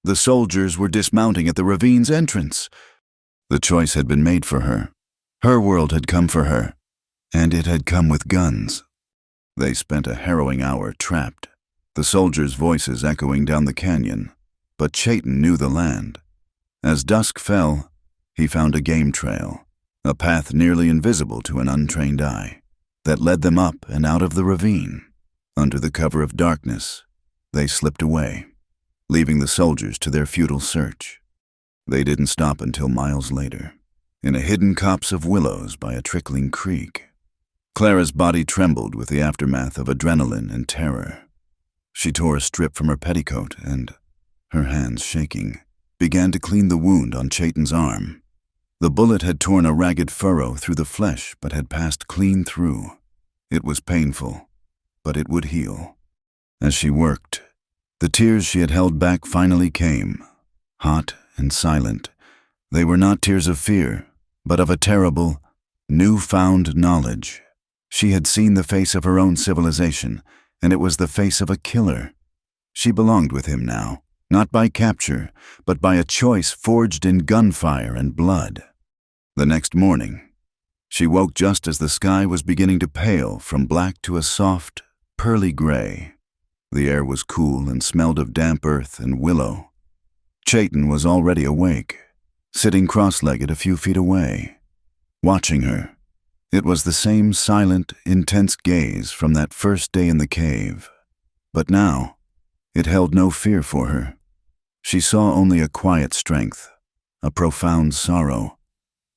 The soldiers were dismounting at the ravine's entrance. The choice had been made for her. Her world had come for her, and it had come with guns. They spent a harrowing hour trapped, the soldiers' voices echoing down the canyon. But Chayton knew the land. As dusk fell, he found a game trail, a path nearly invisible to an untrained eye, that led them up and out of the ravine. Under the cover of darkness, they slipped away, leaving the soldiers to their futile search. They didn't stop until miles later, in a hidden copse of willows by a trickling creek. Clara's body trembled with the aftermath of adrenaline and terror. She tore a strip from her petticoat and, her hands shaking, began to clean the wound on Chayton's arm. The bullet had torn a ragged furrow through the flesh but had passed clean through. It was painful, but it would heal. As she worked, the tears she had held back finally came, hot and silent. They were not tears of fear, but of a terrible, new-found knowledge. She had seen the face of her own civilization, and it was the face of a killer. She belonged with him now, not by capture, but by a choice forged in gunfire and blood. The next morning, she woke just as the sky was beginning to pale from black to a soft, pearly gray. The air was cool and smelled of damp earth and willow. Chayton was already awake, sitting cross-legged a few feet away, watching her. It was the same silent, intense gaze from that first day in the cave. But now, it held no fear for her. She saw only a quiet strength, a profound sorrow,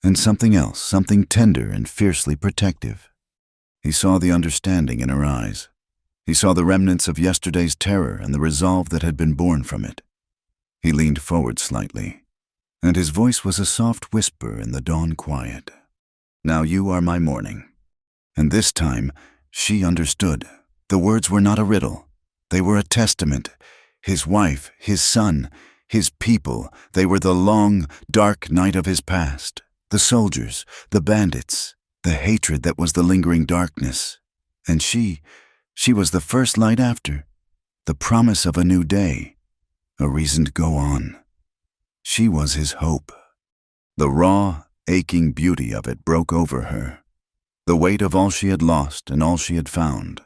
and something else, something tender and fiercely protective. He saw the understanding in her eyes. He saw the remnants of yesterday's terror and the resolve that had been born from it. He leaned forward slightly, and his voice was a soft whisper in the dawn quiet. "Now you are my morning." And this time, she understood. The words were not a riddle. They were a testament. His wife, his son, his people, they were the long, dark night of his past. The soldiers, the bandits, the hatred that was the lingering darkness. And she was the first light after, the promise of a new day, a reason to go on. She was his hope. The raw, aching beauty of it broke over her. The weight of all she had lost and all she had found.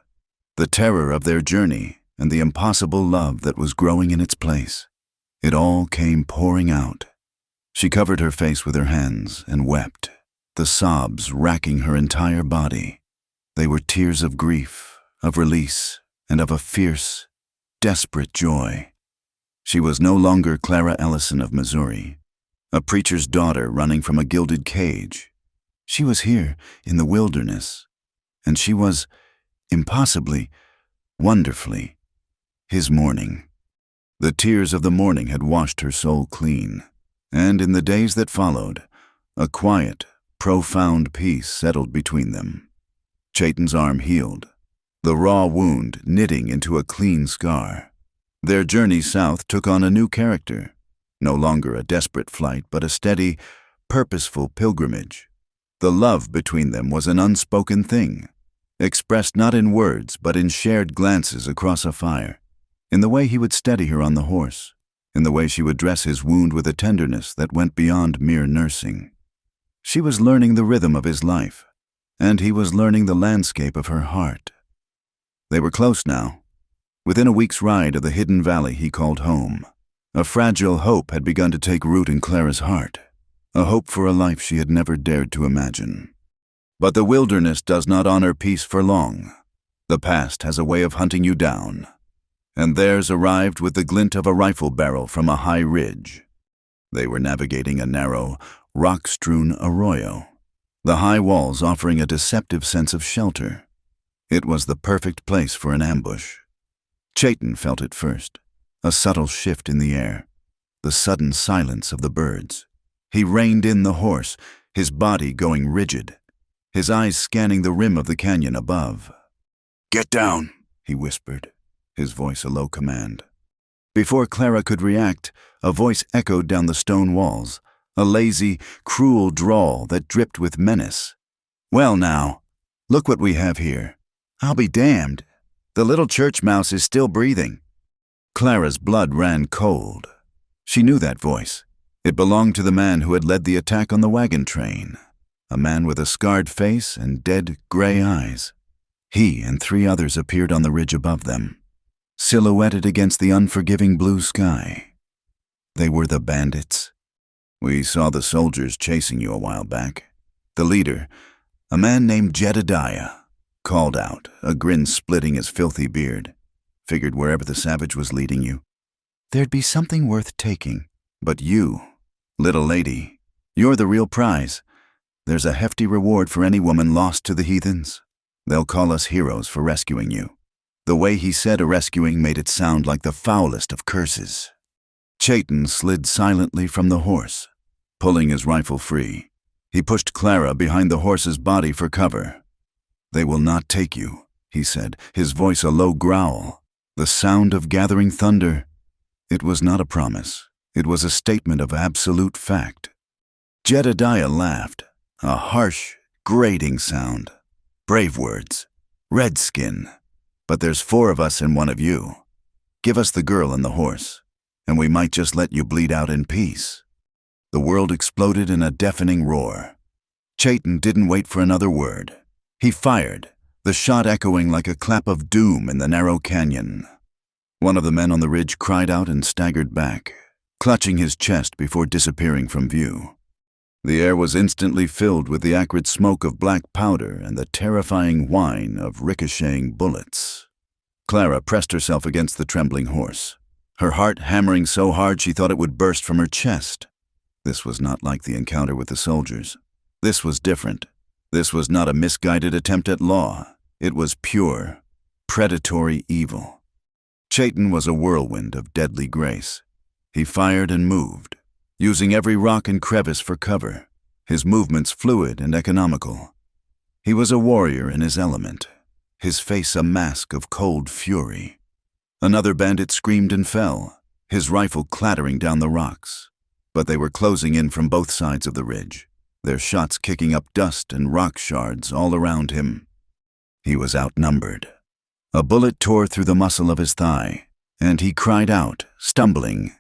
The terror of their journey and the impossible love that was growing in its place. It all came pouring out. She covered her face with her hands and wept, the sobs racking her entire body. They were tears of grief, of release, and of a fierce, desperate joy. She was no longer Clara Ellison of Missouri, a preacher's daughter running from a gilded cage. She was here in the wilderness, and she was, impossibly, wonderfully, his morning. The tears of the morning had washed her soul clean, and in the days that followed, a quiet, profound peace settled between them. Chayton's arm healed, the raw wound knitting into a clean scar. Their journey south took on a new character, no longer a desperate flight, but a steady, purposeful pilgrimage. The love between them was an unspoken thing, expressed not in words, but in shared glances across a fire, in the way he would steady her on the horse, in the way she would dress his wound with a tenderness that went beyond mere nursing. She was learning the rhythm of his life, and he was learning the landscape of her heart. They were close now, within a week's ride of the hidden valley he called home. A fragile hope had begun to take root in Clara's heart, a hope for a life she had never dared to imagine. But the wilderness does not honor peace for long. The past has a way of hunting you down, and theirs arrived with the glint of a rifle barrel from a high ridge. They were navigating a narrow, rock-strewn arroyo, the high walls offering a deceptive sense of shelter. It was the perfect place for an ambush. Chayton felt it first, a subtle shift in the air, the sudden silence of the birds. He reined in the horse, his body going rigid, his eyes scanning the rim of the canyon above. "Get down," he whispered, his voice a low command. Before Clara could react, a voice echoed down the stone walls, a lazy, cruel drawl that dripped with menace. "Well now, look what we have here. I'll be damned. The little church mouse is still breathing." Clara's blood ran cold. She knew that voice. It belonged to the man who had led the attack on the wagon train, a man with a scarred face and dead, gray eyes. He and 3 others appeared on the ridge above them, silhouetted against the unforgiving blue sky. They were the bandits. "We saw the soldiers chasing you a while back." The leader, a man named Jedediah, called out, a grin splitting his filthy beard. "Figured wherever the savage was leading you, there'd be something worth taking. But you, little lady, you're the real prize. There's a hefty reward for any woman lost to the heathens. They'll call us heroes for rescuing you." The way he said a rescuing made it sound like the foulest of curses. Chayton slid silently from the horse, pulling his rifle free. He pushed Clara behind the horse's body for cover. "They will not take you," he said, his voice a low growl, the sound of gathering thunder. It was not a promise. It was a statement of absolute fact. Jedediah laughed, a harsh, grating sound. "Brave words. Redskin. But there's 4 of us and 1 of you. Give us the girl and the horse, and we might just let you bleed out in peace." The world exploded in a deafening roar. Chayton didn't wait for another word. He fired, the shot echoing like a clap of doom in the narrow canyon. One of the men on the ridge cried out and staggered back, clutching his chest before disappearing from view. The air was instantly filled with the acrid smoke of black powder and the terrifying whine of ricocheting bullets. Clara pressed herself against the trembling horse, her heart hammering so hard she thought it would burst from her chest. This was not like the encounter with the soldiers. This was different. This was not a misguided attempt at law. It was pure, predatory evil. Chayton was a whirlwind of deadly grace. He fired and moved, using every rock and crevice for cover, his movements fluid and economical. He was a warrior in his element, his face a mask of cold fury. Another bandit screamed and fell, his rifle clattering down the rocks. But they were closing in from both sides of the ridge, their shots kicking up dust and rock shards all around him. He was outnumbered. A bullet tore through the muscle of his thigh, and he cried out, stumbling.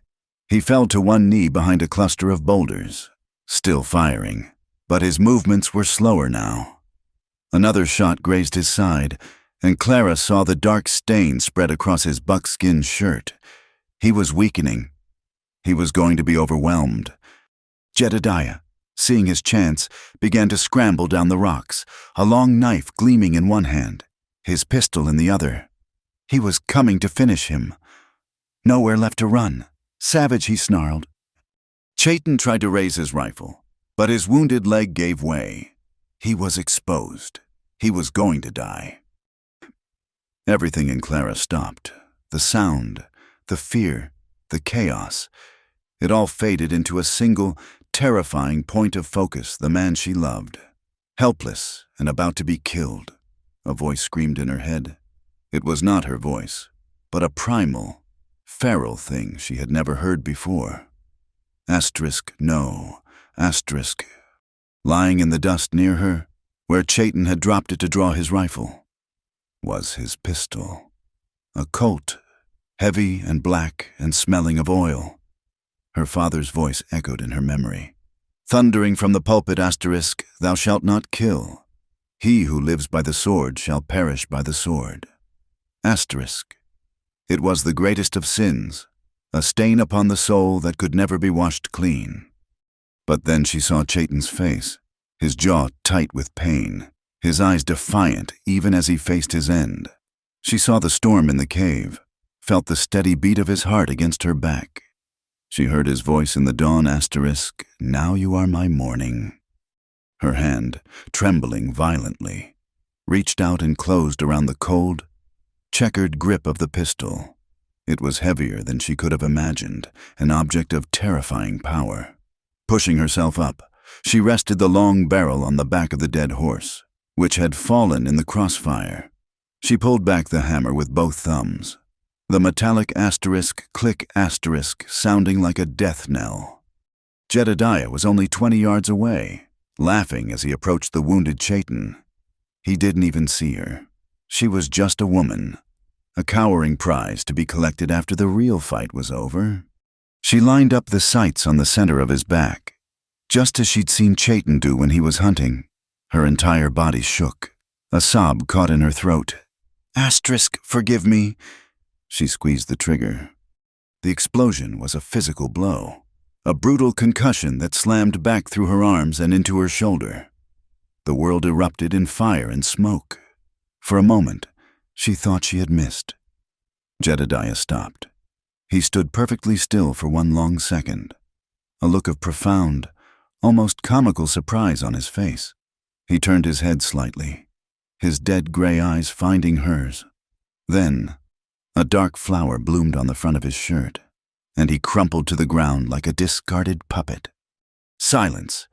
He fell to one knee behind a cluster of boulders, still firing, but his movements were slower now. Another shot grazed his side, and Clara saw the dark stain spread across his buckskin shirt. He was weakening. He was going to be overwhelmed. Jedediah, seeing his chance, began to scramble down the rocks, a long knife gleaming in one hand, his pistol in the other. He was coming to finish him. Nowhere left to run. "Savage," he snarled. Chayton tried to raise his rifle, but his wounded leg gave way. He was exposed. He was going to die. Everything in Clara stopped. The sound, the fear, the chaos. It all faded into a single, terrifying point of focus, the man she loved. Helpless and about to be killed. A voice screamed in her head. It was not her voice, but a primal, feral thing she had never heard before. No. Lying in the dust near her, where Chayton had dropped it to draw his rifle, was his pistol. A Colt, heavy and black and smelling of oil. Her father's voice echoed in her memory. Thundering from the pulpit, "Thou shalt not kill. He who lives by the sword shall perish by the sword." It was the greatest of sins, a stain upon the soul that could never be washed clean. But then she saw Chayton's face, his jaw tight with pain, his eyes defiant even as he faced his end. She saw the storm in the cave, felt the steady beat of his heart against her back. She heard his voice in the dawn, "Now you are my morning." Her hand, trembling violently, reached out and closed around the cold, checkered grip of the pistol. It was heavier than she could have imagined, an object of terrifying power. Pushing herself up, she rested the long barrel on the back of the dead horse, which had fallen in the crossfire. She pulled back the hammer with both thumbs, the metallic click sounding like a death knell. Jedediah was only 20 yards away, laughing as he approached the wounded Chayton. He didn't even see her. She was just a woman, a cowering prize to be collected after the real fight was over. She lined up the sights on the center of his back, just as she'd seen Chayton do when he was hunting. Her entire body shook. A sob caught in her throat. "Forgive me." She squeezed the trigger. The explosion was a physical blow, a brutal concussion that slammed back through her arms and into her shoulder. The world erupted in fire and smoke. For a moment, she thought she had missed. Jedediah stopped. He stood perfectly still for one long second, a look of profound, almost comical surprise on his face. He turned his head slightly, his dead gray eyes finding hers. Then, a dark flower bloomed on the front of his shirt, and he crumpled to the ground like a discarded puppet. Silence,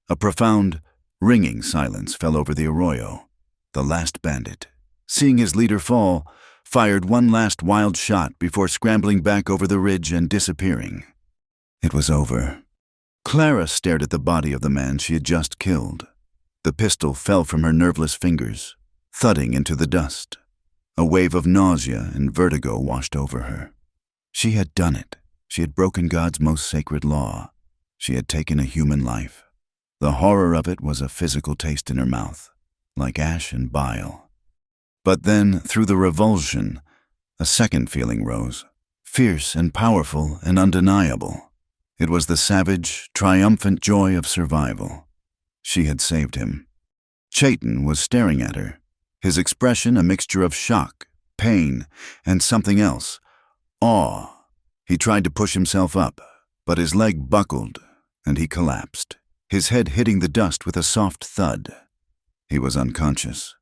A profound, ringing silence fell over the arroyo. The last bandit, seeing his leader fall, fired one last wild shot before scrambling back over the ridge and disappearing. It was over. Clara stared at the body of the man she had just killed. The pistol fell from her nerveless fingers, thudding into the dust. A wave of nausea and vertigo washed over her. She had done it. She had broken God's most sacred law. She had taken a human life. The horror of it was a physical taste in her mouth, like ash and bile. But then, through the revulsion, a second feeling rose, fierce and powerful and undeniable. It was the savage, triumphant joy of survival. She had saved him. Chayton was staring at her, his expression a mixture of shock, pain, and something else, awe. He tried to push himself up, but his leg buckled, and he collapsed, his head hitting the dust with a soft thud. He was unconscious.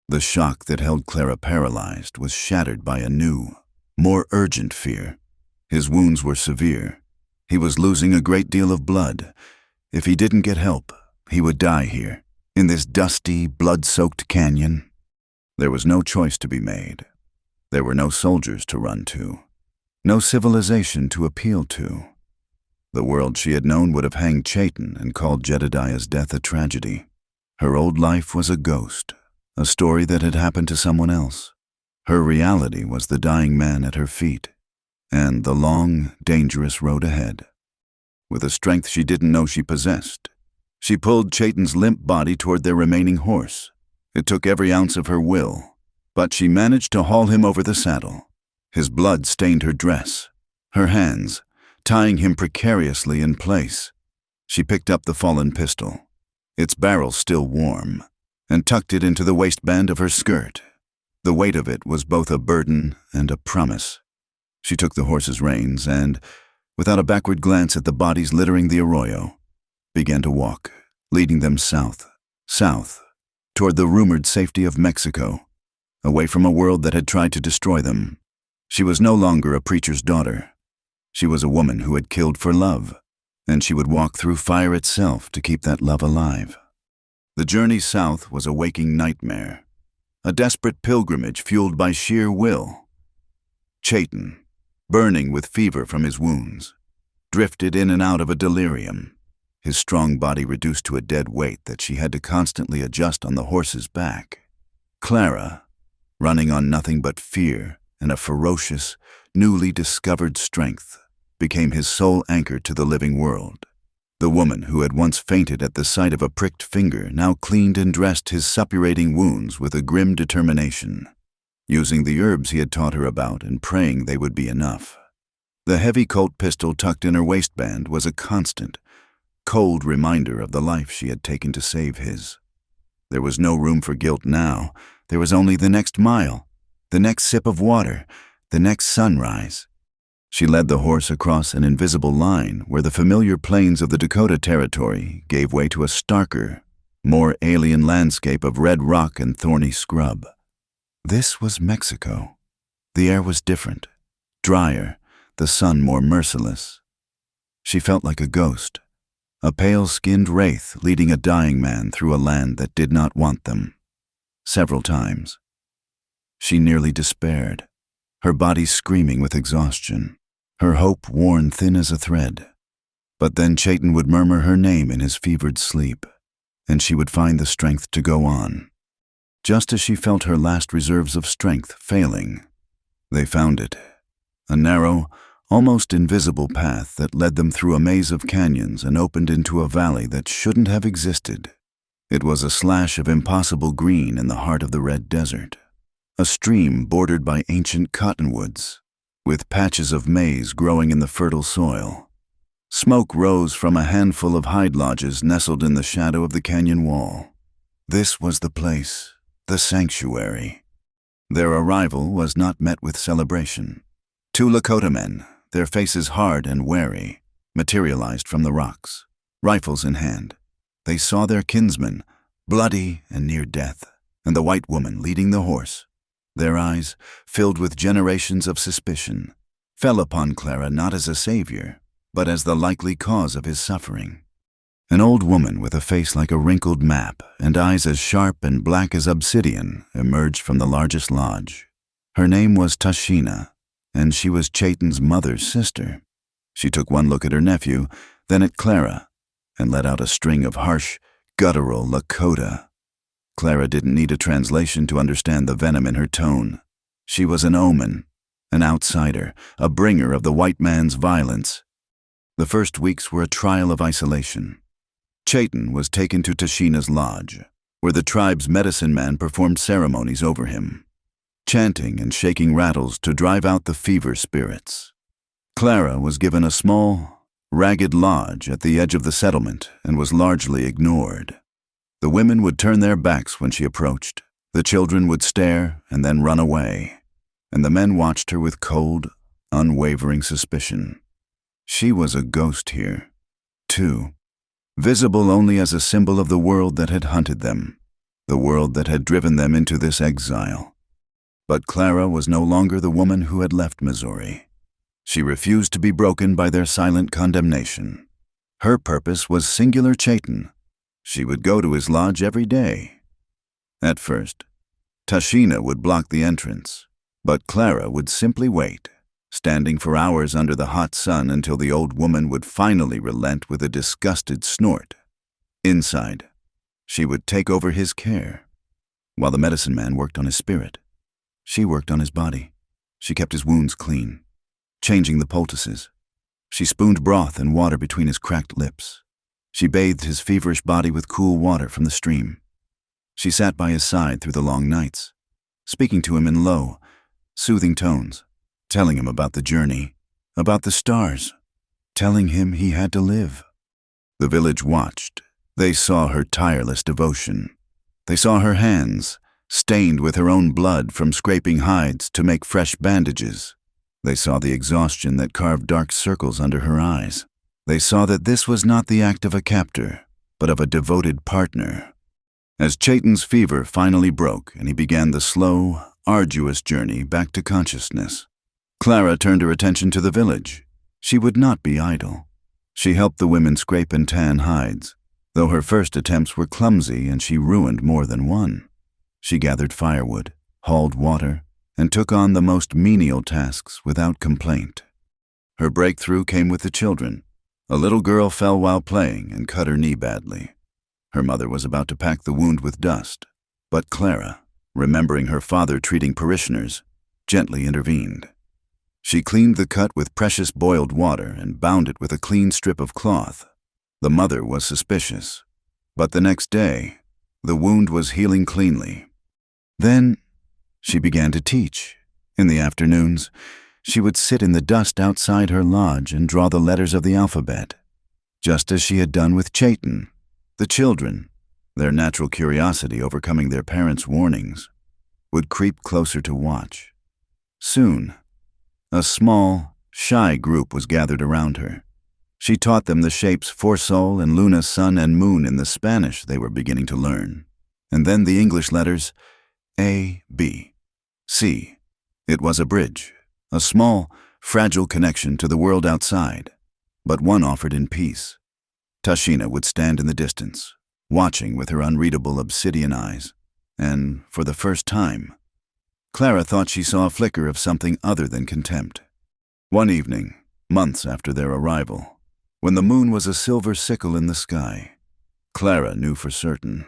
The shock that held Clara paralyzed was shattered by a new, more urgent fear. His wounds were severe. He was losing a great deal of blood. If he didn't get help, he would die here, in this dusty, blood-soaked canyon. There was no choice to be made. There were no soldiers to run to, no civilization to appeal to. The world she had known would have hanged Chayton and called Jedediah's death a tragedy. Her old life was a ghost, a story that had happened to someone else. Her reality was the dying man at her feet, and the long, dangerous road ahead. With a strength she didn't know she possessed, she pulled Chayton's limp body toward their remaining horse. It took every ounce of her will, but she managed to haul him over the saddle. His blood stained her dress, her hands, tying him precariously in place. She picked up the fallen pistol, its barrel still warm, and tucked it into the waistband of her skirt. The weight of it was both a burden and a promise. She took the horse's reins and, without a backward glance at the bodies littering the arroyo, began to walk, leading them south, toward the rumored safety of Mexico, away from a world that had tried to destroy them. She was no longer a preacher's daughter. She was a woman who had killed for love, and she would walk through fire itself to keep that love alive. The journey south was a waking nightmare, a desperate pilgrimage fueled by sheer will. Chayton, burning with fever from his wounds, drifted in and out of a delirium, his strong body reduced to a dead weight that she had to constantly adjust on the horse's back. Clara, running on nothing but fear and a ferocious, newly discovered strength, became his sole anchor to the living world. The woman who had once fainted at the sight of a pricked finger now cleaned and dressed his suppurating wounds with a grim determination, using the herbs he had taught her about and praying they would be enough. The heavy Colt pistol tucked in her waistband was a constant, cold reminder of the life she had taken to save his. There was no room for guilt now. There was only the next mile, the next sip of water, the next sunrise. She led the horse across an invisible line where the familiar plains of the Dakota Territory gave way to a starker, more alien landscape of red rock and thorny scrub. This was Mexico. The air was different, drier, the sun more merciless. She felt like a ghost, a pale-skinned wraith leading a dying man through a land that did not want them. Several times, she nearly despaired, her body screaming with exhaustion, her hope worn thin as a thread. But then Chayton would murmur her name in his fevered sleep, and she would find the strength to go on. Just as she felt her last reserves of strength failing, they found it, a narrow, almost invisible path that led them through a maze of canyons and opened into a valley that shouldn't have existed. It was a slash of impossible green in the heart of the red desert, a stream bordered by ancient cottonwoods, with patches of maize growing in the fertile soil. Smoke rose from a handful of hide lodges nestled in the shadow of the canyon wall. This was the place, the sanctuary. Their arrival was not met with celebration. Two Lakota men, their faces hard and wary, materialized from the rocks, rifles in hand. They saw their kinsman, bloody and near death, and the white woman leading the horse. Their eyes, filled with generations of suspicion, fell upon Clara not as a savior, but as the likely cause of his suffering. An old woman with a face like a wrinkled map and eyes as sharp and black as obsidian emerged from the largest lodge. Her name was Tashina, and she was Chayton's mother's sister. She took one look at her nephew, then at Clara, and let out a string of harsh, guttural Lakota. Clara didn't need a translation to understand the venom in her tone. She was an omen, an outsider, a bringer of the white man's violence. The first weeks were a trial of isolation. Chayton was taken to Tashina's lodge, where the tribe's medicine man performed ceremonies over him, chanting and shaking rattles to drive out the fever spirits. Clara was given a small, ragged lodge at the edge of the settlement and was largely ignored. The women would turn their backs when she approached, the children would stare and then run away, and the men watched her with cold, unwavering suspicion. She was a ghost here, too, visible only as a symbol of the world that had hunted them, the world that had driven them into this exile. But Clara was no longer the woman who had left Missouri. She refused to be broken by their silent condemnation. Her purpose was singular Chayton. She would go to his lodge every day. At first, Tashina would block the entrance, but Clara would simply wait, standing for hours under the hot sun until the old woman would finally relent with a disgusted snort. Inside, she would take over his care. While the medicine man worked on his spirit, she worked on his body. She kept his wounds clean, changing the poultices. She spooned broth and water between his cracked lips. She bathed his feverish body with cool water from the stream. She sat by his side through the long nights, speaking to him in low, soothing tones, telling him about the journey, about the stars, telling him he had to live. The village watched. They saw her tireless devotion. They saw her hands, stained with her own blood from scraping hides to make fresh bandages. They saw the exhaustion that carved dark circles under her eyes. They saw that this was not the act of a captor, but of a devoted partner. As Chayton's fever finally broke and he began the slow, arduous journey back to consciousness, Clara turned her attention to the village. She would not be idle. She helped the women scrape and tan hides, though her first attempts were clumsy and she ruined more than one. She gathered firewood, hauled water, and took on the most menial tasks without complaint. Her breakthrough came with the children. A little girl fell while playing and cut her knee badly. Her mother was about to pack the wound with dust, but Clara, remembering her father treating parishioners, gently intervened. She cleaned the cut with precious boiled water and bound it with a clean strip of cloth. The mother was suspicious, but the next day, the wound was healing cleanly. Then, she began to teach. In the afternoons, she would sit in the dust outside her lodge and draw the letters of the alphabet, just as she had done with Chayton. The children, their natural curiosity overcoming their parents' warnings, would creep closer to watch. Soon, a small, shy group was gathered around her. She taught them the shapes for Sol and Luna, sun and moon in the Spanish they were beginning to learn, and then the English letters A, B, C. It was a bridge, a small, fragile connection to the world outside, but one offered in peace. Tashina would stand in the distance, watching with her unreadable obsidian eyes, and, for the first time, Clara thought she saw a flicker of something other than contempt. One evening, months after their arrival, when the moon was a silver sickle in the sky, Clara knew for certain.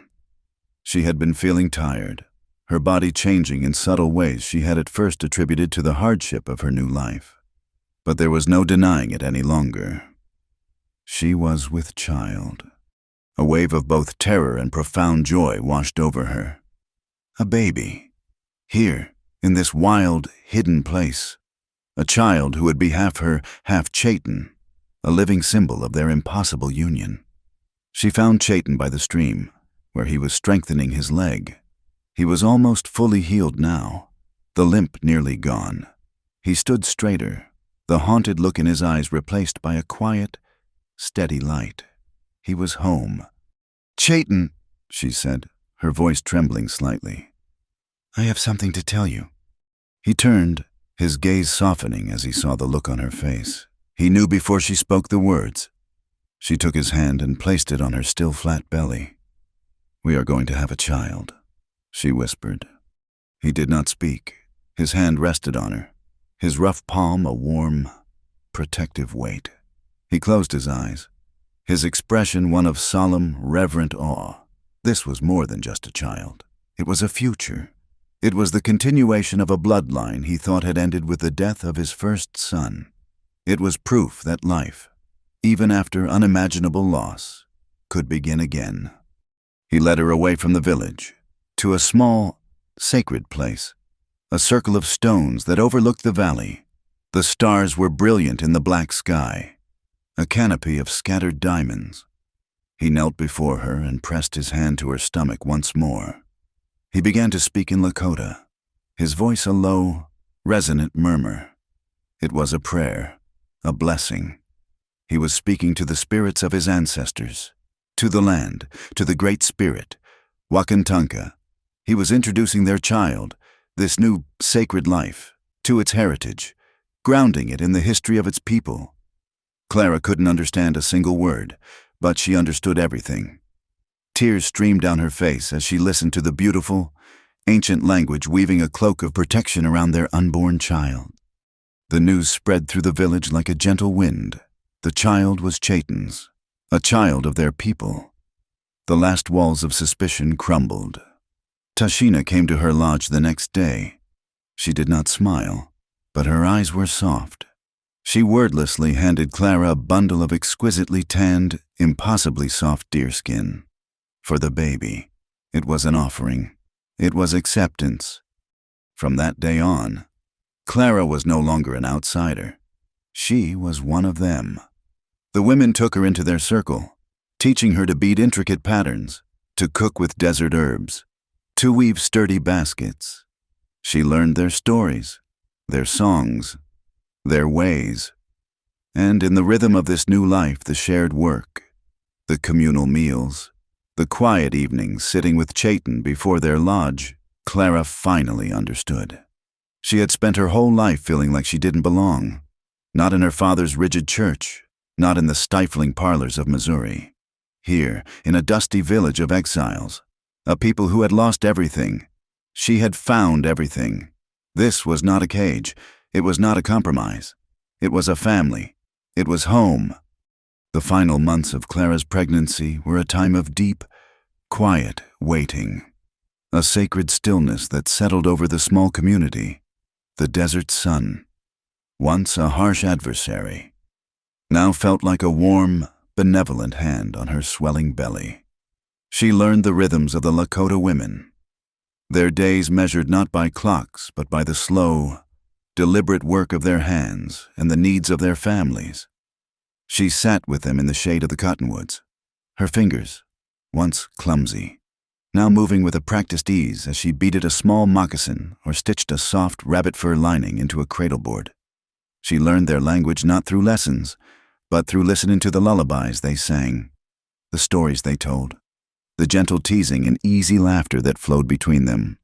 She had been feeling tired, her body changing in subtle ways she had at first attributed to the hardship of her new life. But there was no denying it any longer. She was with child. A wave of both terror and profound joy washed over her. A baby. Here, in this wild, hidden place. A child who would be half her, half Chayton, a living symbol of their impossible union. She found Chayton by the stream, where he was strengthening his leg. He was almost fully healed now, the limp nearly gone. He stood straighter, the haunted look in his eyes replaced by a quiet, steady light. He was home. "Chayton," she said, her voice trembling slightly. "I have something to tell you." He turned, his gaze softening as he saw the look on her face. He knew before she spoke the words. She took his hand and placed it on her still flat belly. "We are going to have a child," she whispered. He did not speak. His hand rested on her, his rough palm a warm, protective weight. He closed his eyes, his expression one of solemn, reverent awe. This was more than just a child. It was a future. It was the continuation of a bloodline he thought had ended with the death of his first son. It was proof that life, even after unimaginable loss, could begin again. He led her away from the village, to a small, sacred place, a circle of stones that overlooked the valley. The stars were brilliant in the black sky, a canopy of scattered diamonds. He knelt before her and pressed his hand to her stomach once more. He began to speak in Lakota, his voice a low, resonant murmur. It was a prayer, a blessing. He was speaking to the spirits of his ancestors, to the land, to the Great Spirit, Wakantanka. He was introducing their child, this new sacred life, to its heritage, grounding it in the history of its people. Clara couldn't understand a single word, but she understood everything. Tears streamed down her face as she listened to the beautiful, ancient language weaving a cloak of protection around their unborn child. The news spread through the village like a gentle wind. The child was Chaitan's, a child of their people. The last walls of suspicion crumbled. Tashina came to her lodge the next day. She did not smile, but her eyes were soft. She wordlessly handed Clara a bundle of exquisitely tanned, impossibly soft deerskin. For the baby, it was an offering. It was acceptance. From that day on, Clara was no longer an outsider. She was one of them. The women took her into their circle, teaching her to bead intricate patterns, to cook with desert herbs, to weave sturdy baskets. She learned their stories, their songs, their ways. And in the rhythm of this new life, the shared work, the communal meals, the quiet evenings sitting with Chaitan before their lodge, Clara finally understood. She had spent her whole life feeling like she didn't belong, not in her father's rigid church, not in the stifling parlors of Missouri. Here, in a dusty village of exiles, a people who had lost everything, she had found everything. This was not a cage. It was not a compromise. It was a family. It was home. The final months of Clara's pregnancy were a time of deep, quiet waiting, a sacred stillness that settled over the small community. The desert sun, once a harsh adversary, now felt like a warm, benevolent hand on her swelling belly. She learned the rhythms of the Lakota women, their days measured not by clocks but by the slow, deliberate work of their hands and the needs of their families. She sat with them in the shade of the cottonwoods, her fingers, once clumsy, now moving with a practiced ease as she beaded a small moccasin or stitched a soft rabbit fur lining into a cradleboard. She learned their language not through lessons, but through listening to the lullabies they sang, the stories they told, the gentle teasing and easy laughter that flowed between them.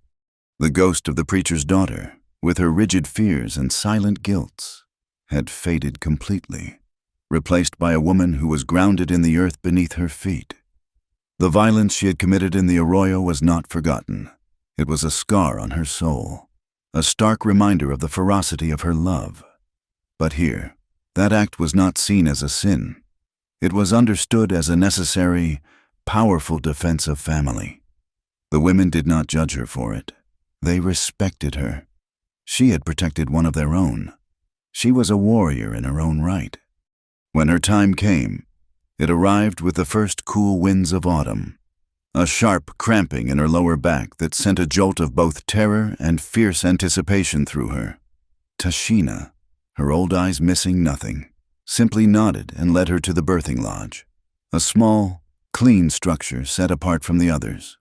The ghost of the preacher's daughter, with her rigid fears and silent guilts, had faded completely, replaced by a woman who was grounded in the earth beneath her feet. The violence she had committed in the arroyo was not forgotten. It was a scar on her soul, a stark reminder of the ferocity of her love. But here, that act was not seen as a sin. It was understood as a necessary, powerful defense of family. The women did not judge her for it. They respected her. She had protected one of their own. She was a warrior in her own right. When her time came, it arrived with the first cool winds of autumn, a sharp cramping in her lower back that sent a jolt of both terror and fierce anticipation through her. Tashina, her old eyes missing nothing, simply nodded and led her to the birthing lodge, a small, clean structure set apart from the others.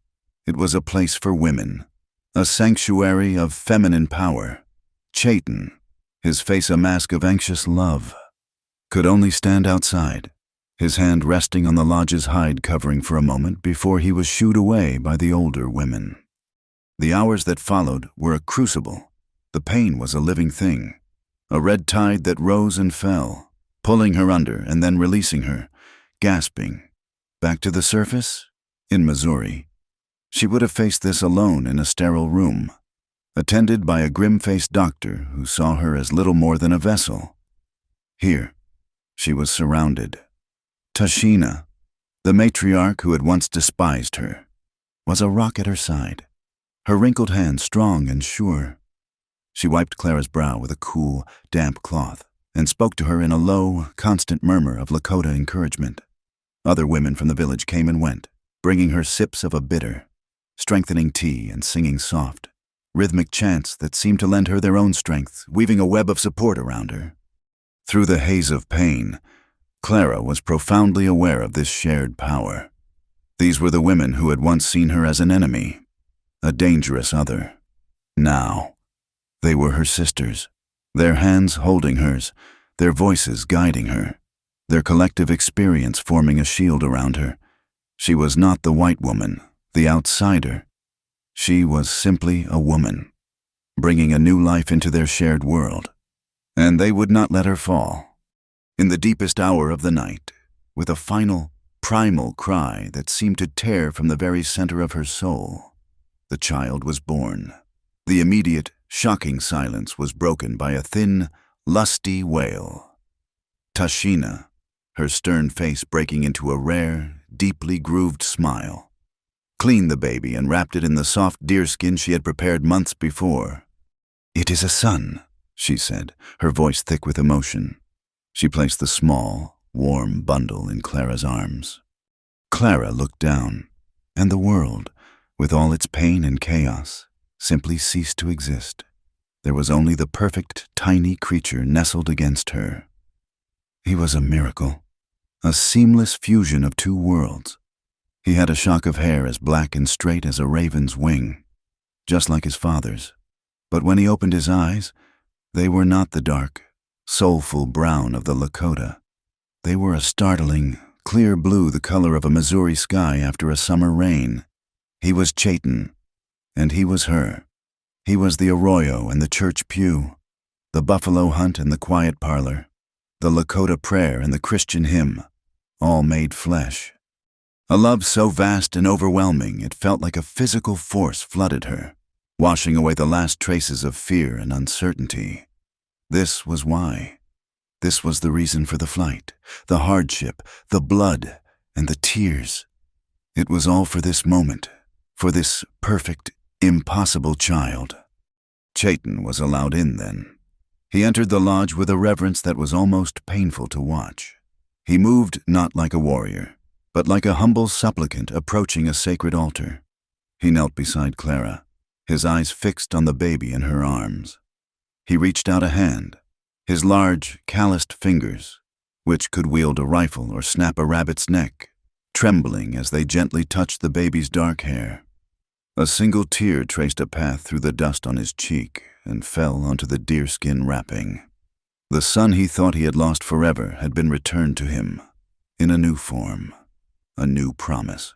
It was a place for women, a sanctuary of feminine power. Chaitan, his face a mask of anxious love, could only stand outside, his hand resting on the lodge's hide covering for a moment before he was shooed away by the older women. The hours that followed were a crucible. The pain was a living thing, a red tide that rose and fell, pulling her under and then releasing her, gasping. Back to the surface? In Missouri. She would have faced this alone in a sterile room, attended by a grim-faced doctor who saw her as little more than a vessel. Here, she was surrounded. Tashina, the matriarch who had once despised her, was a rock at her side, her wrinkled hand strong and sure. She wiped Clara's brow with a cool, damp cloth and spoke to her in a low, constant murmur of Lakota encouragement. Other women from the village came and went, bringing her sips of a bitter, strengthening tea and singing soft, rhythmic chants that seemed to lend her their own strength, weaving a web of support around her. Through the haze of pain, Clara was profoundly aware of this shared power. These were the women who had once seen her as an enemy, a dangerous other. Now, they were her sisters, their hands holding hers, their voices guiding her, their collective experience forming a shield around her. She was not the white woman, the outsider. She was simply a woman, bringing a new life into their shared world. And they would not let her fall. In the deepest hour of the night, with a final, primal cry that seemed to tear from the very center of her soul, the child was born. The immediate, shocking silence was broken by a thin, lusty wail. Tashina, her stern face breaking into a rare, deeply grooved smile, cleaned the baby and wrapped it in the soft deerskin she had prepared months before. "It is a son," she said, her voice thick with emotion. She placed the small, warm bundle in Clara's arms. Clara looked down, and the world, with all its pain and chaos, simply ceased to exist. There was only the perfect, tiny creature nestled against her. He was a miracle, a seamless fusion of two worlds. He had a shock of hair as black and straight as a raven's wing, just like his father's. But when he opened his eyes, they were not the dark, soulful brown of the Lakota. They were a startling, clear blue, the color of a Missouri sky after a summer rain. He was Chayton, and he was her. He was the arroyo and the church pew, the buffalo hunt and the quiet parlor, the Lakota prayer and the Christian hymn, all made flesh. A love so vast and overwhelming it felt like a physical force flooded her, washing away the last traces of fear and uncertainty. This was why. This was the reason for the flight, the hardship, the blood, and the tears. It was all for this moment, for this perfect, impossible child. Chayton was allowed in then. He entered the lodge with a reverence that was almost painful to watch. He moved not like a warrior, but like a humble supplicant approaching a sacred altar. He knelt beside Clara, his eyes fixed on the baby in her arms. He reached out a hand, his large, calloused fingers, which could wield a rifle or snap a rabbit's neck, trembling as they gently touched the baby's dark hair. A single tear traced a path through the dust on his cheek and fell onto the deerskin wrapping. The son he thought he had lost forever had been returned to him, in a new form, a new promise.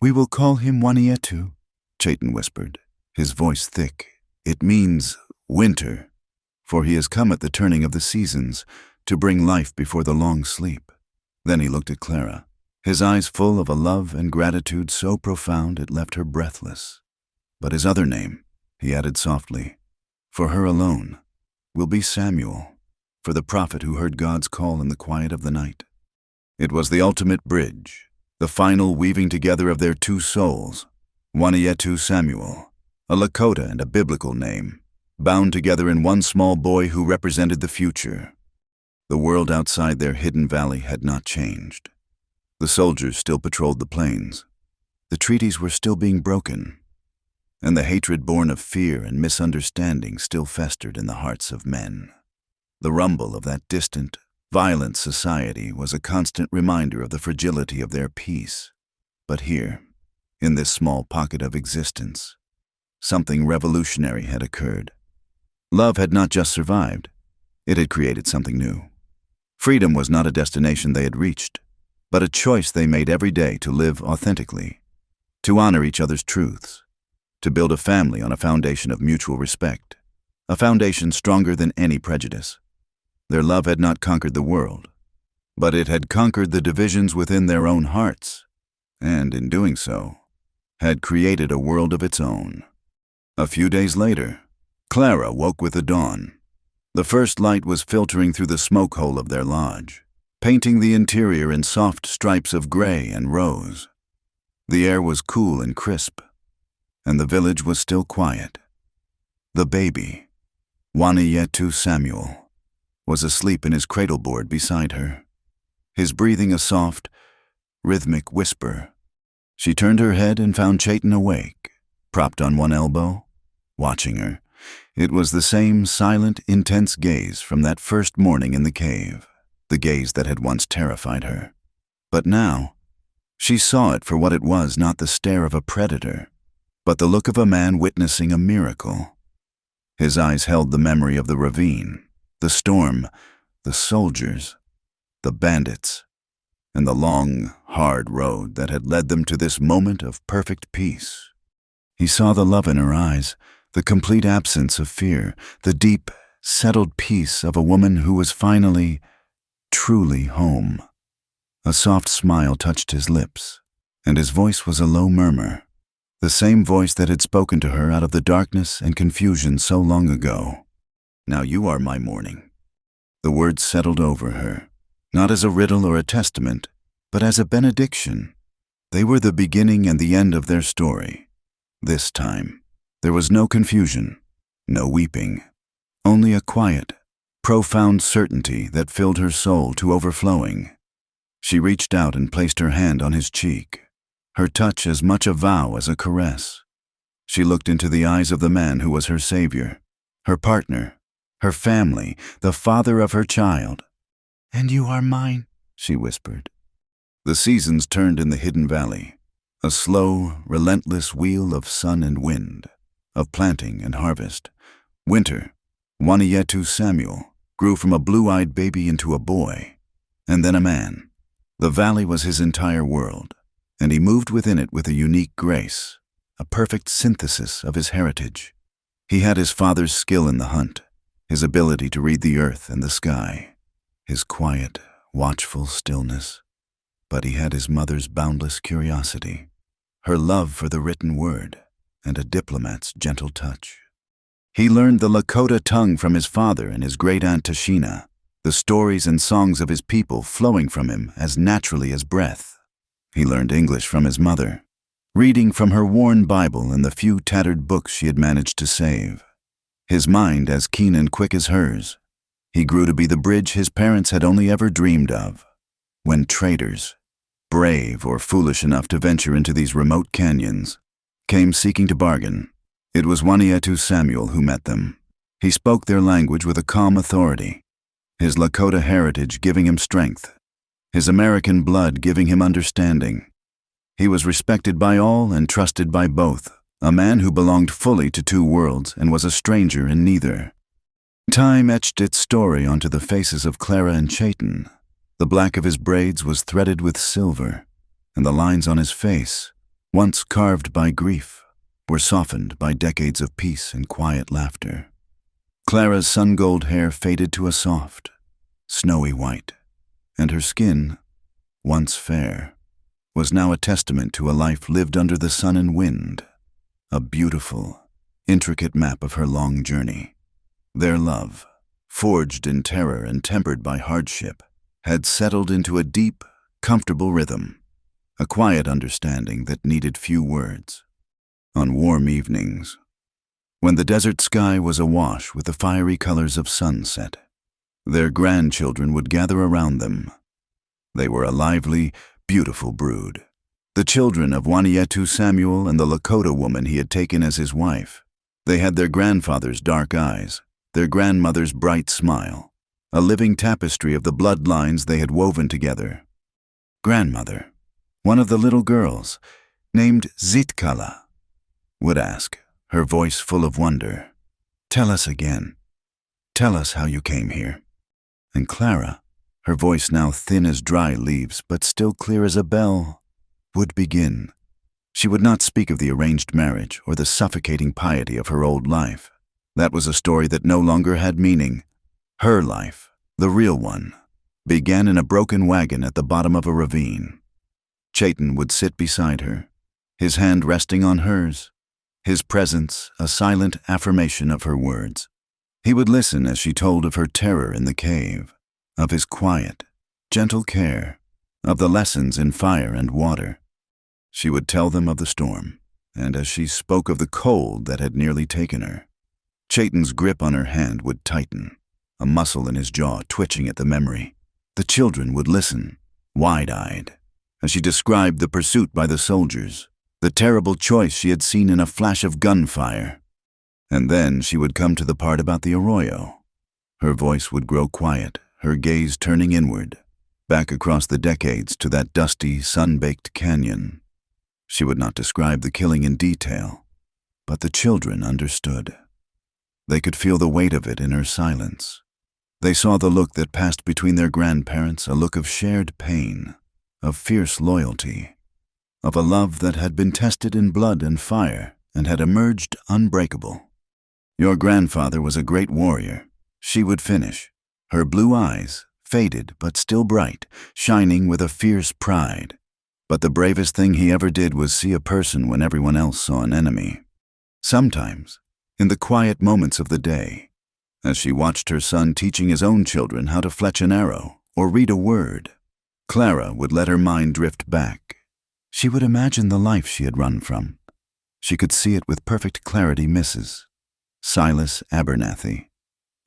"We will call him Wanietu," Chayton whispered, his voice thick. "It means winter, for he has come at the turning of the seasons to bring life before the long sleep." Then he looked at Clara, his eyes full of a love and gratitude so profound it left her breathless. "But his other name," he added softly, "for her alone, will be Samuel, for the prophet who heard God's call in the quiet of the night." It was the ultimate bridge, the final weaving together of their two souls, Wanietu Samuel, a Lakota and a biblical name, bound together in one small boy who represented the future. The world outside their hidden valley had not changed. The soldiers still patrolled the plains. The treaties were still being broken, and the hatred born of fear and misunderstanding still festered in the hearts of men. The rumble of that distant, violent society was a constant reminder of the fragility of their peace. But here, in this small pocket of existence, something revolutionary had occurred. Love had not just survived, it had created something new. Freedom was not a destination they had reached, but a choice they made every day to live authentically, to honor each other's truths, to build a family on a foundation of mutual respect, a foundation stronger than any prejudice. Their love had not conquered the world, but it had conquered the divisions within their own hearts, and in doing so, had created a world of its own. A few days later, Clara woke with the dawn. The first light was filtering through the smoke hole of their lodge, painting the interior in soft stripes of gray and rose. The air was cool and crisp, and the village was still quiet. The baby, Wanietu Samuel, was asleep in his cradleboard beside her, his breathing a soft, rhythmic whisper. She turned her head and found Chayton awake, propped on one elbow, watching her. It was the same silent, intense gaze from that first morning in the cave, the gaze that had once terrified her. But now, she saw it for what it was, not the stare of a predator, but the look of a man witnessing a miracle. His eyes held the memory of the ravine, the storm, the soldiers, the bandits, and the long, hard road that had led them to this moment of perfect peace. He saw the love in her eyes, the complete absence of fear, the deep, settled peace of a woman who was finally, truly home. A soft smile touched his lips, and his voice was a low murmur, the same voice that had spoken to her out of the darkness and confusion so long ago. "Now you are my morning." The words settled over her, not as a riddle or a testament, but as a benediction. They were the beginning and the end of their story. This time, there was no confusion, no weeping, only a quiet, profound certainty that filled her soul to overflowing. She reached out and placed her hand on his cheek, her touch as much a vow as a caress. She looked into the eyes of the man who was her savior, her partner, her family, the father of her child. "And you are mine," she whispered. The seasons turned in the hidden valley, a slow, relentless wheel of sun and wind, of planting and harvest. Winter, Wanietu Samuel, grew from a blue-eyed baby into a boy, and then a man. The valley was his entire world, and he moved within it with a unique grace, a perfect synthesis of his heritage. He had his father's skill in the hunt, his ability to read the earth and the sky, his quiet, watchful stillness. But he had his mother's boundless curiosity, her love for the written word, and a diplomat's gentle touch. He learned the Lakota tongue from his father and his great-aunt Tashina, the stories and songs of his people flowing from him as naturally as breath. He learned English from his mother, reading from her worn Bible and the few tattered books she had managed to save. His mind as keen and quick as hers, he grew to be the bridge his parents had only ever dreamed of. When traders, brave or foolish enough to venture into these remote canyons, came seeking to bargain, it was Wanietu Samuel who met them. He spoke their language with a calm authority, his Lakota heritage giving him strength, his American blood giving him understanding. He was respected by all and trusted by both, a man who belonged fully to two worlds and was a stranger in neither. Time etched its story onto the faces of Clara and Chayton. The black of his braids was threaded with silver, and the lines on his face, once carved by grief, were softened by decades of peace and quiet laughter. Clara's sun-gold hair faded to a soft, snowy white, and her skin, once fair, was now a testament to a life lived under the sun and wind, a beautiful, intricate map of her long journey. Their love, forged in terror and tempered by hardship, had settled into a deep, comfortable rhythm, a quiet understanding that needed few words. On warm evenings, when the desert sky was awash with the fiery colors of sunset, their grandchildren would gather around them. They were a lively, beautiful brood, the children of Wanietu Samuel and the Lakota woman he had taken as his wife. They had their grandfather's dark eyes, their grandmother's bright smile, a living tapestry of the bloodlines they had woven together. Grandmother, one of the little girls, named Zitkala, would ask, her voice full of wonder, "Tell us again. Tell us how you came here." And Clara, her voice now thin as dry leaves but still clear as a bell, would begin. She would not speak of the arranged marriage or the suffocating piety of her old life. That was a story that no longer had meaning. Her life, the real one, began in a broken wagon at the bottom of a ravine. Chayton would sit beside her, his hand resting on hers, his presence a silent affirmation of her words. He would listen as she told of her terror in the cave, of his quiet, gentle care, of the lessons in fire and water. She would tell them of the storm, and as she spoke of the cold that had nearly taken her, Chayton's grip on her hand would tighten, a muscle in his jaw twitching at the memory. The children would listen, wide-eyed, as she described the pursuit by the soldiers, the terrible choice she had seen in a flash of gunfire. And then she would come to the part about the arroyo. Her voice would grow quiet, her gaze turning inward, back across the decades to that dusty, sun-baked canyon. She would not describe the killing in detail, but the children understood. They could feel the weight of it in her silence. They saw the look that passed between their grandparents, a look of shared pain, of fierce loyalty, of a love that had been tested in blood and fire and had emerged unbreakable. Your grandfather was a great warrior, she would finish, her blue eyes, faded but still bright, shining with a fierce pride. But the bravest thing he ever did was see a person when everyone else saw an enemy. Sometimes, in the quiet moments of the day, as she watched her son teaching his own children how to fletch an arrow or read a word, Clara would let her mind drift back. She would imagine the life she had run from. She could see it with perfect clarity. Mrs. Silas Abernathy,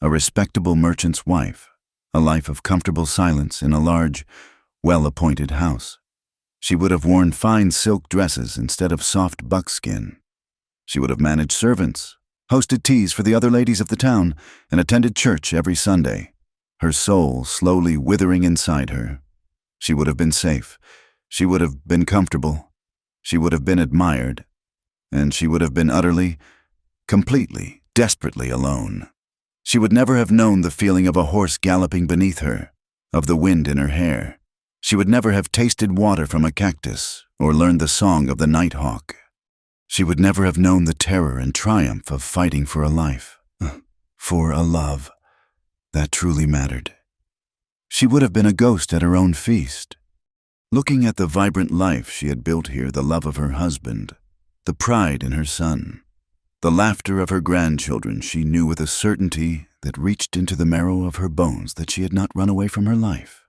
a respectable merchant's wife, a life of comfortable silence in a large, well-appointed house. She would have worn fine silk dresses instead of soft buckskin. She would have managed servants, hosted teas for the other ladies of the town, and attended church every Sunday, her soul slowly withering inside her. She would have been safe. She would have been comfortable. She would have been admired. And she would have been utterly, completely, desperately alone. She would never have known the feeling of a horse galloping beneath her, of the wind in her hair. She would never have tasted water from a cactus or learned the song of the nighthawk. She would never have known the terror and triumph of fighting for a life, for a love that truly mattered. She would have been a ghost at her own feast, looking at the vibrant life she had built here, the love of her husband, the pride in her son, the laughter of her grandchildren. She knew with a certainty that reached into the marrow of her bones that she had not run away from her life.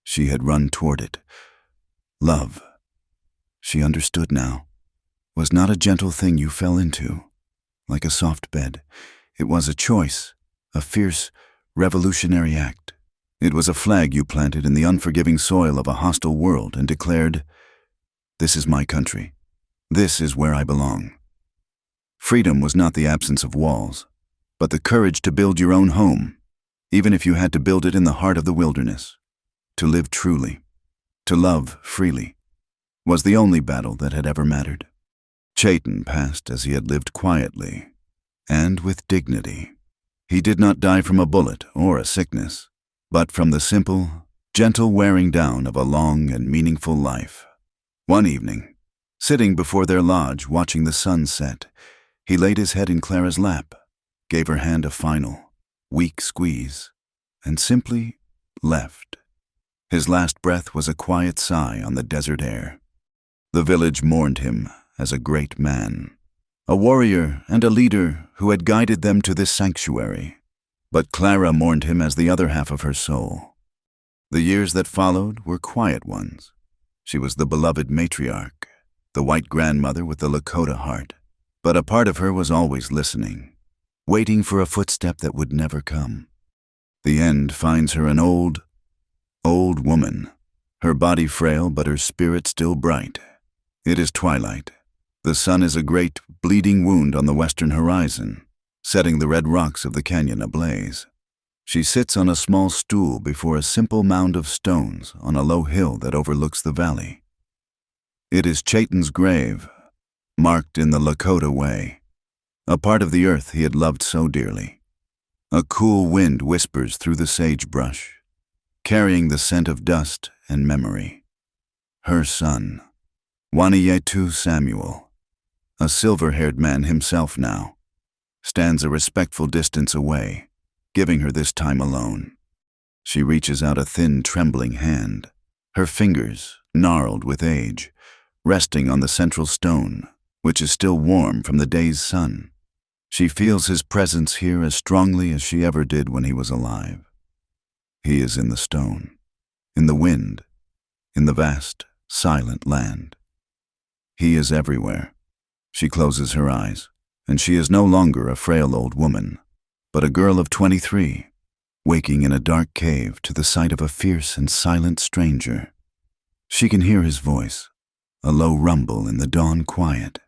She had run toward it. Love, she understood now, was not a gentle thing you fell into, like a soft bed. It was a choice, a fierce, revolutionary act. It was a flag you planted in the unforgiving soil of a hostile world and declared, "This is my country. This is where I belong." Freedom was not the absence of walls, but the courage to build your own home, even if you had to build it in the heart of the wilderness. To live truly, to love freely, was the only battle that had ever mattered. Chayton passed as he had lived quietly, and with dignity. He did not die from a bullet or a sickness, but from the simple, gentle wearing down of a long and meaningful life. One evening, sitting before their lodge watching the sun set, he laid his head in Clara's lap, gave her hand a final, weak squeeze, and simply left. His last breath was a quiet sigh on the desert air. The village mourned him as a great man, a warrior and a leader who had guided them to this sanctuary. But Clara mourned him as the other half of her soul. The years that followed were quiet ones. She was the beloved matriarch, the white grandmother with the Lakota heart. But a part of her was always listening, waiting for a footstep that would never come. The end finds her an old woman, her body frail but her spirit still bright. It is twilight. The sun is a great, bleeding wound on the western horizon, setting the red rocks of the canyon ablaze. She sits on a small stool before a simple mound of stones on a low hill that overlooks the valley. It is Chayton's grave, marked in the Lakota way, a part of the earth he had loved so dearly. A cool wind whispers through the sagebrush, carrying the scent of dust and memory. Her son, Wanietu Samuel, a silver-haired man himself now, stands a respectful distance away, giving her this time alone. She reaches out a thin, trembling hand, her fingers, gnarled with age, resting on the central stone, which is still warm from the day's sun. She feels his presence here as strongly as she ever did when he was alive. He is in the stone, in the wind, in the vast, silent land. He is everywhere. She closes her eyes, and she is no longer a frail old woman, but a girl of 23, waking in a dark cave to the sight of a fierce and silent stranger. She can hear his voice, a low rumble in the dawn quiet.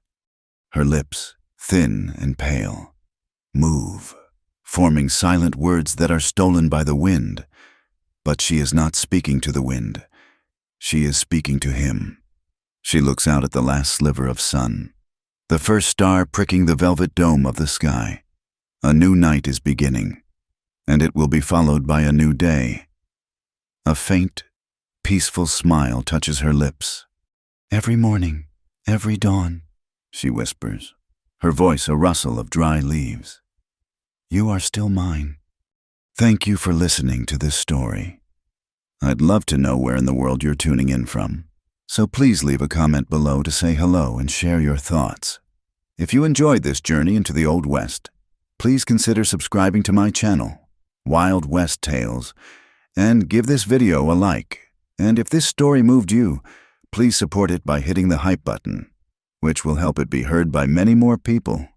Her lips, thin and pale, move, forming silent words that are stolen by the wind. But she is not speaking to the wind. She is speaking to him. She looks out at the last sliver of sun, the first star pricking the velvet dome of the sky. A new night is beginning, and it will be followed by a new day. A faint, peaceful smile touches her lips. "Every morning, every dawn," she whispers, her voice a rustle of dry leaves. "You are still mine." Thank you for listening to this story. I'd love to know where in the world you're tuning in from, so please leave a comment below to say hello and share your thoughts. If you enjoyed this journey into the Old West, please consider subscribing to my channel, Wild West Tales, and give this video a like. And if this story moved you, please support it by hitting the hype button, which will help it be heard by many more people.